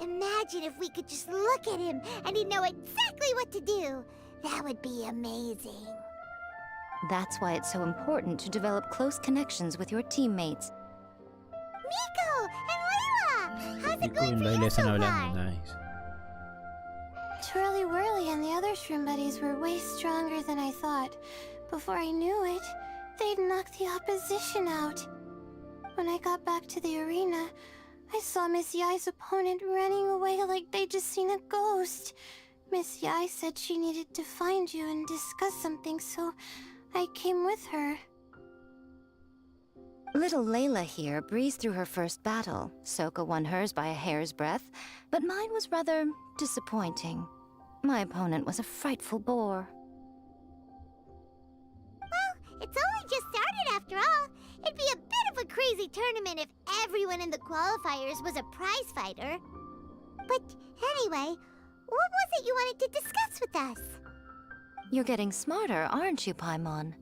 Imagine if we could just look at him and he'd know exactly what to do. That would be amazing. That's why it's so important to develop close connections with your teammates. Miko and Layla! How's it Nico going y for Layla you están so hablando, far? nice. Twirly Whirly and the other shroom buddies were way stronger than I thought. Before I knew it, they'd knocked the opposition out. When I got back to the arena, I saw Miss Yai's opponent running away like they'd just seen a ghost. Miss Yai said she needed to find you and discuss something, so I came with her. Little Layla here breezed through her first battle. Sokka won hers by a hair's breadth, but mine was rather disappointing. My opponent was a frightful bore. Well, it's only just started after all. It'd be a bit of a crazy tournament if everyone in the qualifiers was a prize fighter. But anyway, what was it you wanted to discuss with us? You're getting smarter, aren't you, Paimon?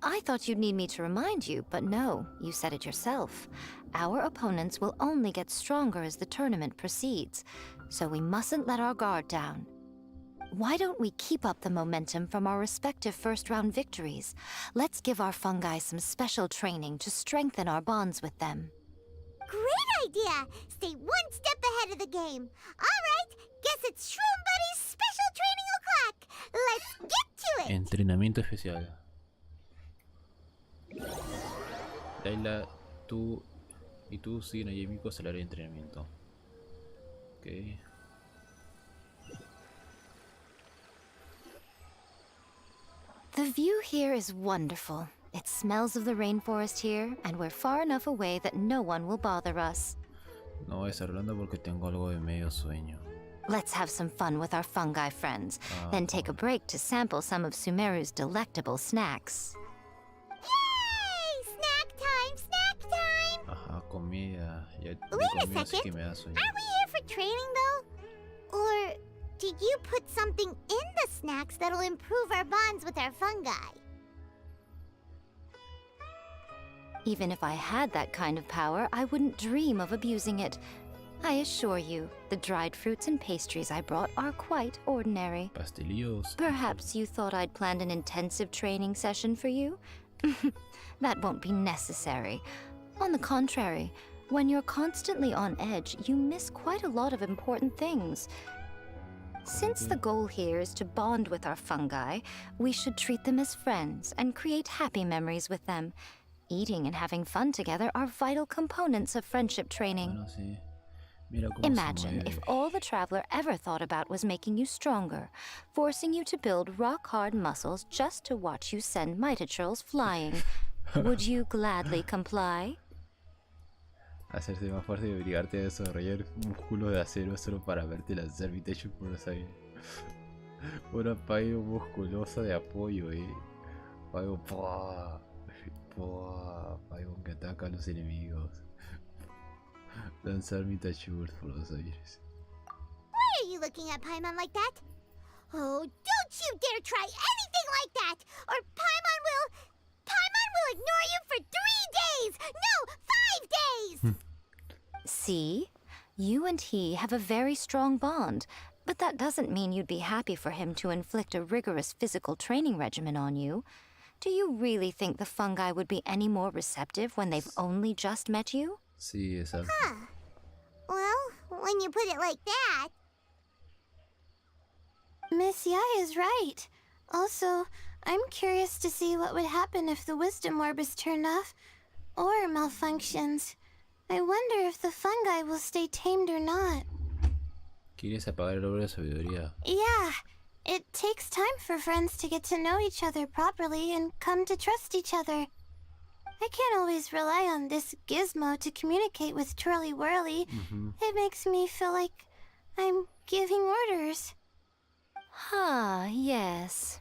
I thought you'd need me to remind you, but no, you said it yourself. Our opponents will only get stronger as the tournament proceeds, so we mustn't let our guard down. Why don't we keep up the momentum from our respective first-round victories? Let's give our fungi some special training to strengthen our bonds with them. Great idea! Stay one step ahead of the game. All right, guess it's Shroom Buddy's special training o'clock. Let's get to it! Entrenamiento especial. Layla, tú y tú siguen a Yemiko al área de entrenamiento. Ok. The view here is wonderful. It smells of the rainforest here, and we're far enough away that no one will bother us. No voy a estar hablando porque tengo algo de medio sueño. Let's have some fun with our fungi friends, then take a break to sample some of Sumeru's delectable snacks. Yay! Snack time! Snack time! Ajá, comida. Ya Wait comida, a así second. que me da sueño. Aren't we here for training, though? Or did you put something in the snacks that'll improve our bonds with our fungi? Even if I had that kind of power, I wouldn't dream of abusing it. I assure you, the dried fruits and pastries I brought are quite ordinary. Pastelillos. Perhaps you thought I'd planned an intensive training session for you? That won't be necessary. On the contrary, when you're constantly on edge, you miss quite a lot of important things. Since the goal here is to bond with our fungi, we should treat them as friends and create happy memories with them. Eating and having fun together are vital components of friendship training. Bueno, sí. Mira cómo se Imagine if mueve. all the Traveler ever thought about was making you stronger, forcing you to build rock-hard muscles just to watch you send Mitatrolls flying. Would you gladly comply? Hacerse más fuerte y obligarte a desarrollar músculos de acero solo para verte lanzar Mitatrol por los aires. Una paio musculosa de apoyo, Paio, paio que ataca a los enemigos. Lanzar Mitatrol por los aires. Why are you looking at Paimon like that? Oh, don't you dare try anything like that! Or Paimon will ignore you for 3 days! No, 5 days! See? You and he have a very strong bond, but that doesn't mean you'd be happy for him to inflict a rigorous physical training regimen on you. Do you really think the fungi would be any more receptive when they've only just met you? Sí, exacto. Huh. Well, when you put it like that... Miss Yai is right. Also, I'm curious to see what would happen if the wisdom orb is turned off or malfunctions. I wonder if the fungi will stay tamed or not. ¿Quieres apagar el orbe de sabiduría? Yeah, it takes time for friends to get to know each other properly and come to trust each other. I can't always rely on this gizmo to communicate with Twirly Whirly. It makes me feel like I'm giving orders. Ah, yes.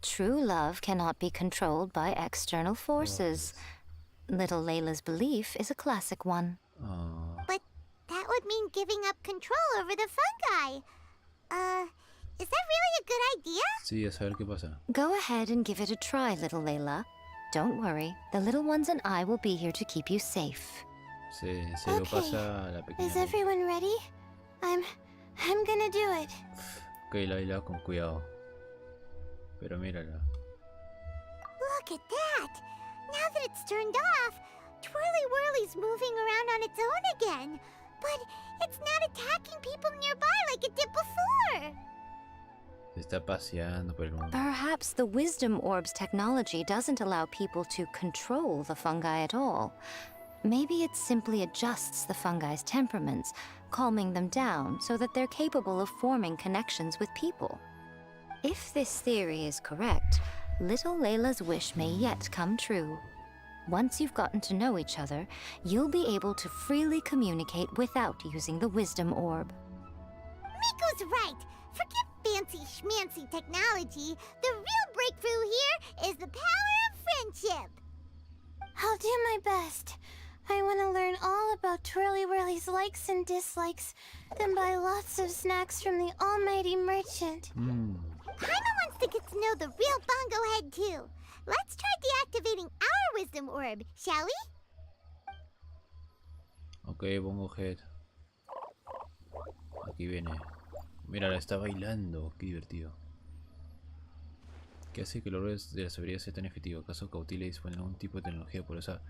True love cannot be controlled by external forces. Little Layla's belief is a classic one. But that would mean giving up control over the fungi. Is that really a good idea? Sí, a saber qué pasa. Go ahead and give it a try, little Layla. Don't worry, the little ones and I will be here to keep you safe. Se lo pasa a la pequeña. Is everyone ready? I'm gonna do it. Ok, Layla, con cuidado. Pero mírala. Look at that! Now that it's turned off, Twirly Whirly's moving around on its own again. But it's not attacking people nearby like it did before. Se está paseando por el mundo. Perhaps the Wisdom Orb's technology doesn't allow people to control the fungi at all. Maybe it simply adjusts the fungi's temperaments, calming them down so that they're capable of forming connections with people. If this theory is correct, little Layla's wish may yet come true. Once you've gotten to know each other, you'll be able to freely communicate without using the Wisdom Orb. Miko's right! Forget fancy schmancy technology. The real breakthrough here is the power of friendship. I'll do my best. I want to learn all about Twirly Whirly's likes and dislikes, then buy lots of snacks from the almighty merchant. Paimon wants to get to know the real Bongo Head too. Let's try deactivating our Wisdom Orb, shall we? Ok, Bongo Head. Aquí viene. Mira, la está bailando. Qué divertido. ¿Qué hace que el orbe de la sabiduría sea tan efectivo? ¿Acaso Cautila dispone de algún tipo de tecnología poderosa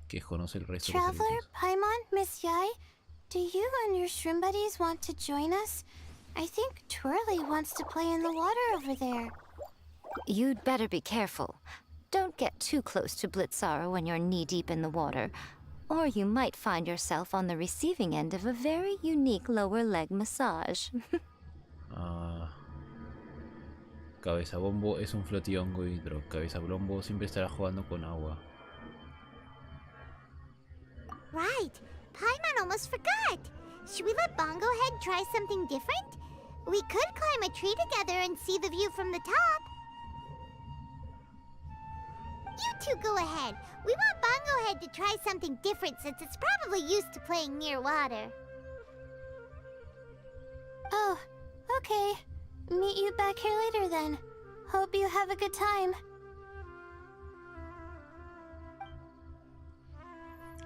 que conoce el resto de los Traveler, eventos? Paimon, Miss Yai, do you and your shrimp buddies want to join us? I think Twirly wants to play in the water over there. You'd better be careful. Don't get too close to Blitzara when you're knee-deep in the water, or you might find yourself on the receiving end of a very unique lower leg massage. Cabeza Bombo es un flotiongo hidro. Cabeza Bombo siempre estará jugando con agua. Right. Paimon almost forgot. Should we let Bongo Head try something different? We could climb a tree together and see the view from the top. You two go ahead. We want Bongo Head to try something different since it's probably used to playing near water. Oh, okay. Meet you back here later then. Hope you have a good time.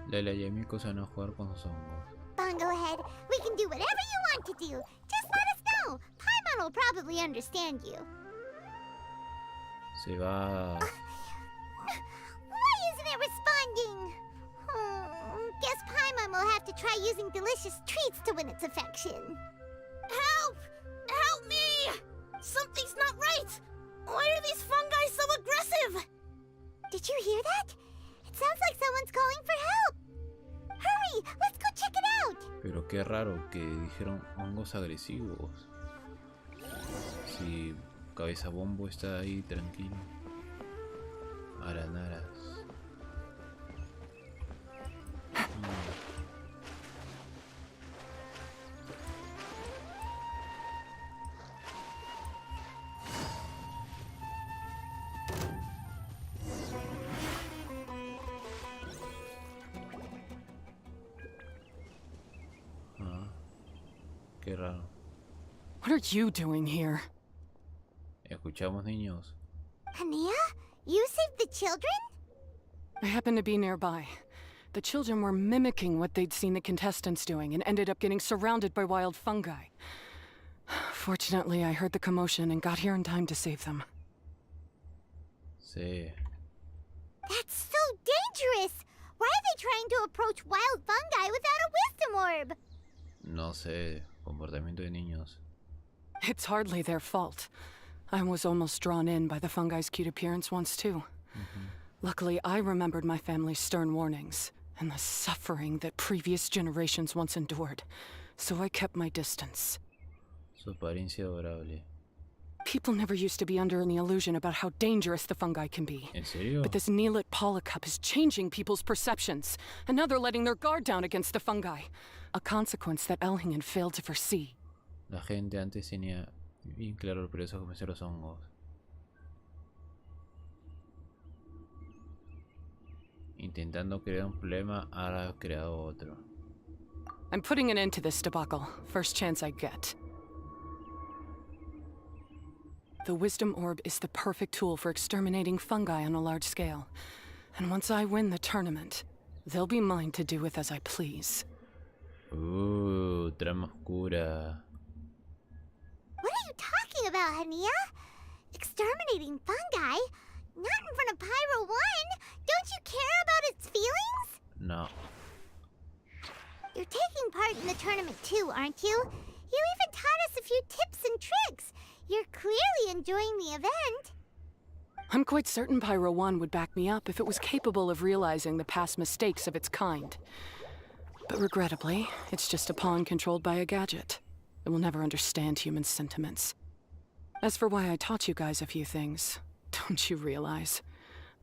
Layla y Miko se van a jugar con sus hongos. Bongo Head, we can do whatever you want to do. Just let us know. Paimon will probably understand you. Se va... Why isn't it responding? Guess Paimon will have to try using delicious treats to win its affection. Help! Help me! Something's not right! Why are these fungi so aggressive? Did you hear that? It sounds like someone's calling for help. Hurry, let's go check it out. Pero qué raro que dijeron hongos agresivos. Si Cabeza Bombo está ahí tranquilo. Aranaras. Qué raro. What are you doing here? Escuchamos, niños. Hania, you saved the children? I happened to be nearby. The children were mimicking what they'd seen the contestants doing and ended up getting surrounded by wild fungi. Fortunately, I heard the commotion and got here in time to save them. Sí. That's so dangerous! Why are they trying to approach wild fungi without a wisdom orb? No sé. Comportamiento de niños. It's hardly their fault. I was almost drawn in by the fungi's cute appearance once, too. Luckily, I remembered my family's stern warnings and the suffering that previous generations once endured, so I kept my distance. Su apariencia adorable. People never used to be under any illusion about how dangerous the fungi can be. ¿En serio? But this Neelit polycup is changing people's perceptions, and now they're letting their guard down against the fungi, a consequence that Elhingen failed to foresee. La gente antes tenía bien claro por eso que los hongos. Intentando crear un problema, ahora ha creado otro. I'm putting an end to this debacle, first chance I get. The Wisdom Orb is the perfect tool for exterminating fungi on a large scale. And once I win the tournament, they'll be mine to do with as I please. Trama oscura. What are you talking about, Hania? Exterminating fungi? Not in front of Pyro 1! Don't you care about its feelings? No. You're taking part in the tournament too, aren't you? You even taught us a few tips and tricks. You're clearly enjoying the event. I'm quite certain Pyro 1 would back me up if it was capable of realizing the past mistakes of its kind. But regrettably, it's just a pawn controlled by a gadget. It will never understand human sentiments. As for why I taught you guys a few things, don't you realize?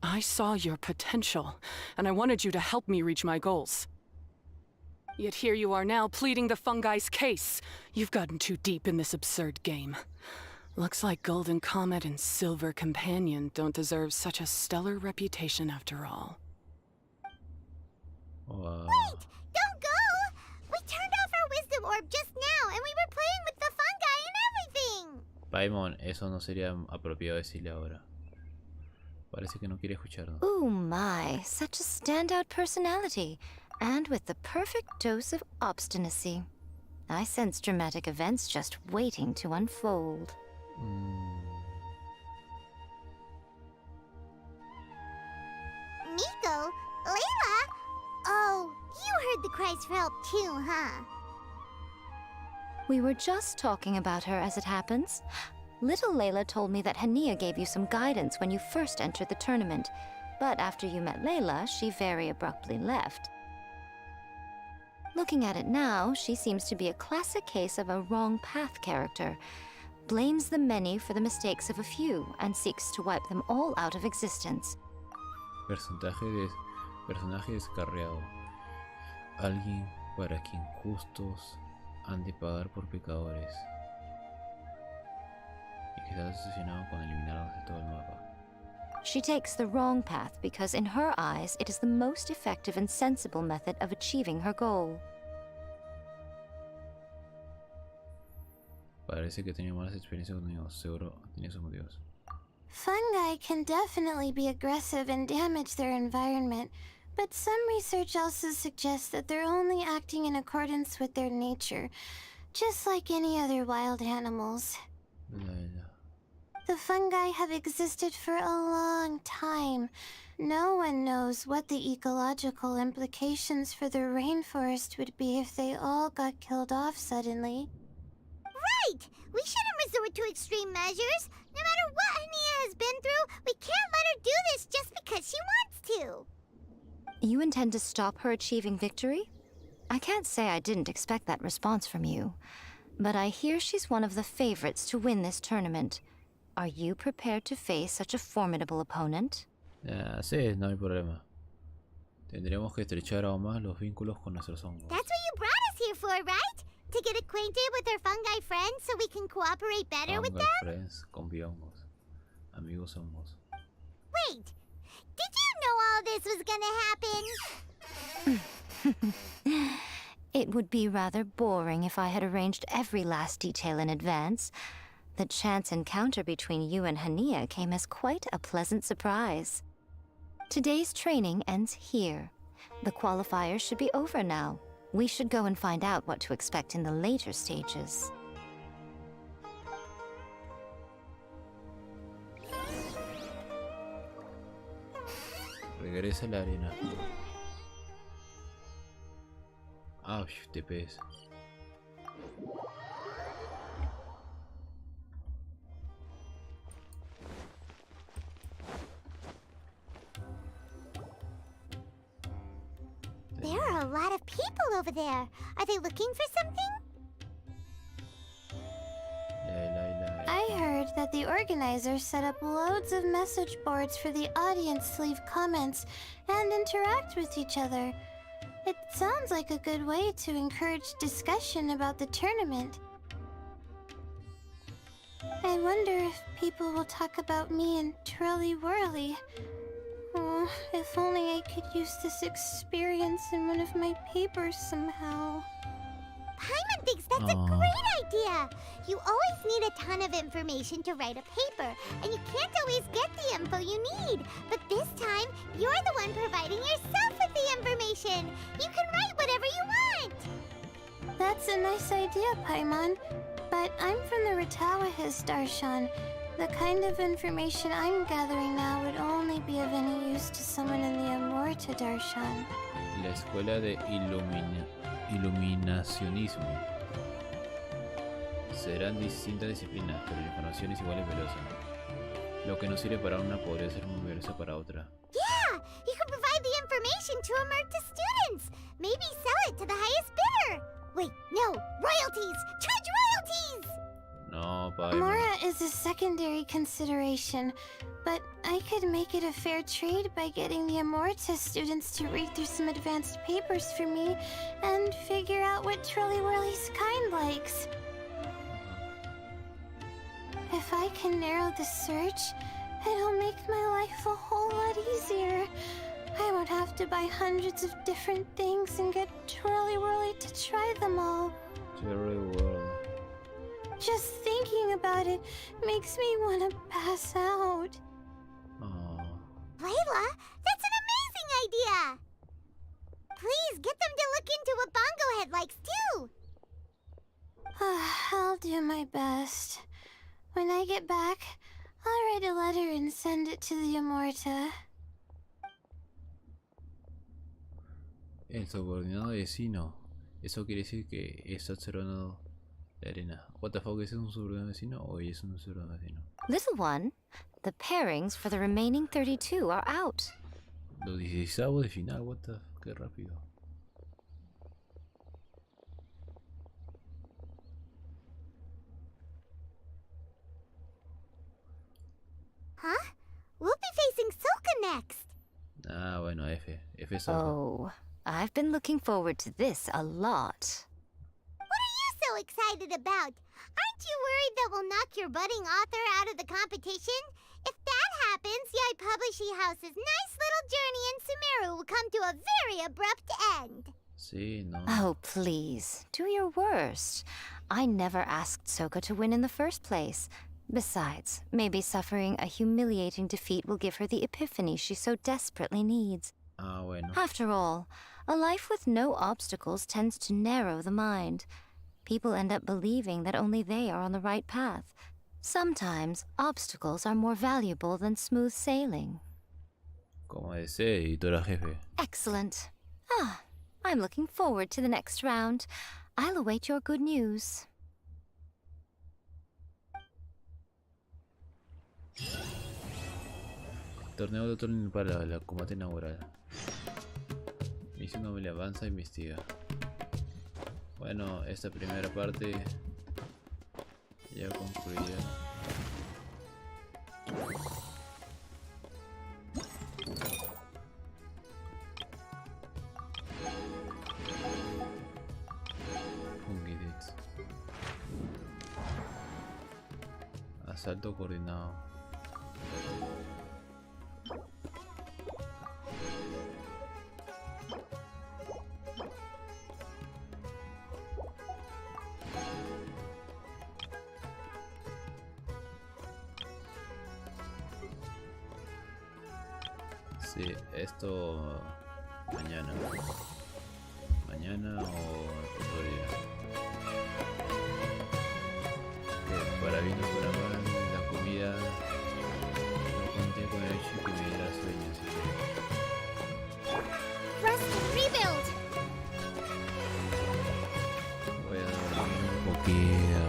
I saw your potential, and I wanted you to help me reach my goals. Yet here you are now pleading the fungi's case. You've gotten too deep in this absurd game. Looks like Golden Comet and Silver Companion don't deserve such a stellar reputation after all. Wow. Wait! Don't go! We turned off our Wisdom Orb just now, and we were playing with the fungi and everything! Paimon, eso no sería apropiado decirle ahora. Parece que no quiere escucharnos. Ooh my, such a standout personality. And with the perfect dose of obstinacy. I sense dramatic events just waiting to unfold. Nico? Layla? Oh, you heard the cries for help too, huh? We were just talking about her as it happens. Little Layla told me that Hania gave you some guidance when you first entered the tournament. But after you met Layla, she very abruptly left. Looking at it now, she seems to be a classic case of a wrong path character. Blames the many for the mistakes of a few and seeks to wipe them all out of existence. Personaje descarriado. Alguien para quien justos han de pagar por pecadores. Y que está obsesionado con eliminarlos de todo el mapa. She takes the wrong path because in her eyes it is the most effective and sensible method of achieving her goal. Parece que tenía malas experiencias conmigo, seguro tenía sus motivos. Fungi can definitely be aggressive and damage their environment, but some research also suggests that they're only acting in accordance with their nature, just like any other wild animals. The fungi have existed for a long time. No one knows what the ecological implications for the rainforest would be if they all got killed off suddenly. Right! We shouldn't resort to extreme measures. No matter what Hania has been through, we can't let her do this just because she wants to. You intend to stop her achieving victory? I can't say I didn't expect that response from you. But I hear she's one of the favorites to win this tournament. Are you prepared to face such a formidable opponent? Sí, no hay problema. Tendremos que estrechar aún más los vínculos con nuestros hongos. That's what you brought us here for, right? To get acquainted with our fungi friends so we can cooperate better with them? Friends, convihongos. Amigos hongos. Wait! Did you know all this was gonna happen? It would be rather boring if I had arranged every last detail in advance. The chance encounter between you and Hania came as quite a pleasant surprise. Today's training ends here. The qualifiers should be over now. We should go and find out what to expect in the later stages. Regresa a la arena. Ah, te pesa. over there? Are they looking for something? I heard that the organizers set up loads of message boards for the audience to leave comments and interact with each other. It sounds like a good way to encourage discussion about the tournament. I wonder if people will talk about me and Twirly Whirly. Oh, if only I could use this experience in one of my papers somehow. Paimon thinks that's a great idea. You always need a ton of information to write a paper, and you can't always get the info you need. But this time, you're the one providing yourself with the information. You can write whatever you want. That's a nice idea, Paimon. But I'm from the Ratawahiz Darshan. The kind of information I'm gathering now would only be of any use to someone in the Amorta Darshan. La escuela de iluminacionismo. Serán distintas disciplinas, pero la información es igual de velosa. Lo que no sirve para una podría ser muy valioso para otra. Yeah, you can provide the information to Amorta students. Maybe sell it to the highest bidder. Wait, no, royalties! Charge royalties! No, Paimon. Amora is a secondary consideration, but I could make it a fair trade by getting the Amorta students to read through some advanced papers for me and figure out what Twirly Whirly's kind likes. If I can narrow the search, it'll make my life a whole lot easier. I won't have to buy hundreds of different things and get Twirly Whirly to try them all. Twirly Whirly. Just thinking about it makes me want to pass out. Layla, that's an amazing idea! Please, get them to look into what Bongo Head likes, too! I'll do my best. When I get back, I'll write a letter and send it to the Amorta. El subordinado vecino. Eso quiere decir que es subordinado de arena. What the fuck, ¿es un subordinado vecino o es un subordinado vecino? Little one, the pairings for the remaining 32 are out. Los 16avos de final, what the fuck, qué rápido. Huh? We'll be facing Soka next! Ah, bueno, F es Soka. Oh, I've been looking forward to this a lot. What are you so excited about? Aren't you worried that we'll knock your budding author out of the competition? If that happens, Yai Publishing House's nice little journey in Sumeru will come to a very abrupt end. Sí, no. Oh, please, do your worst. I never asked Soka to win in the first place. Besides, maybe suffering a humiliating defeat will give her the epiphany she so desperately needs. Ah, bueno. After all, a life with no obstacles tends to narrow the mind. People end up believing that only they are on the right path. Sometimes, obstacles are more valuable than smooth sailing. Como desee, editora jefe. Excellent. Ah, I'm looking forward to the next round. I'll await your good news. Torneo de otoño para la combate inaugural. Misión noble avanza e investiga. Bueno, esta primera parte ya concluida. Hongitos. Asalto coordinado. Sí, esto mañana. Mañana o otro día. Para bien o para mal, la comida no conté con el hecho que me diera sueño, así que Rest, rebuild! voy a dormir un poquito.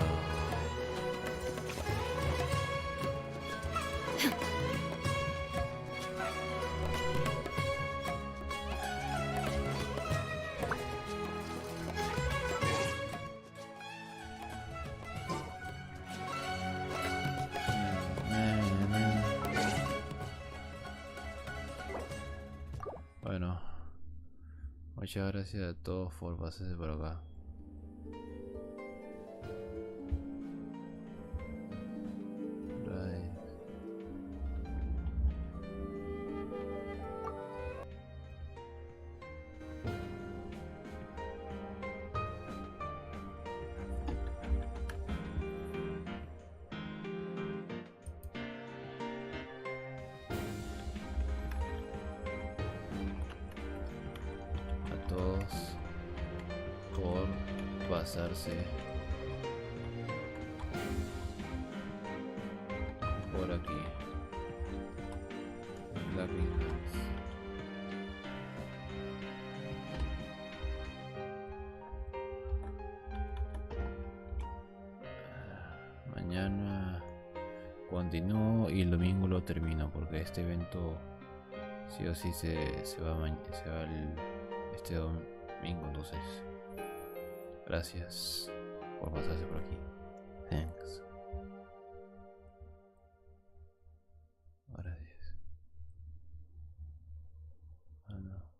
Muchas gracias a todos por pasarse por acá. Todos por pasarse por aquí. Lágrimas. Mañana continúo y el domingo lo termino porque este evento sí o sí se va este domingo, entonces gracias por pasarse por aquí.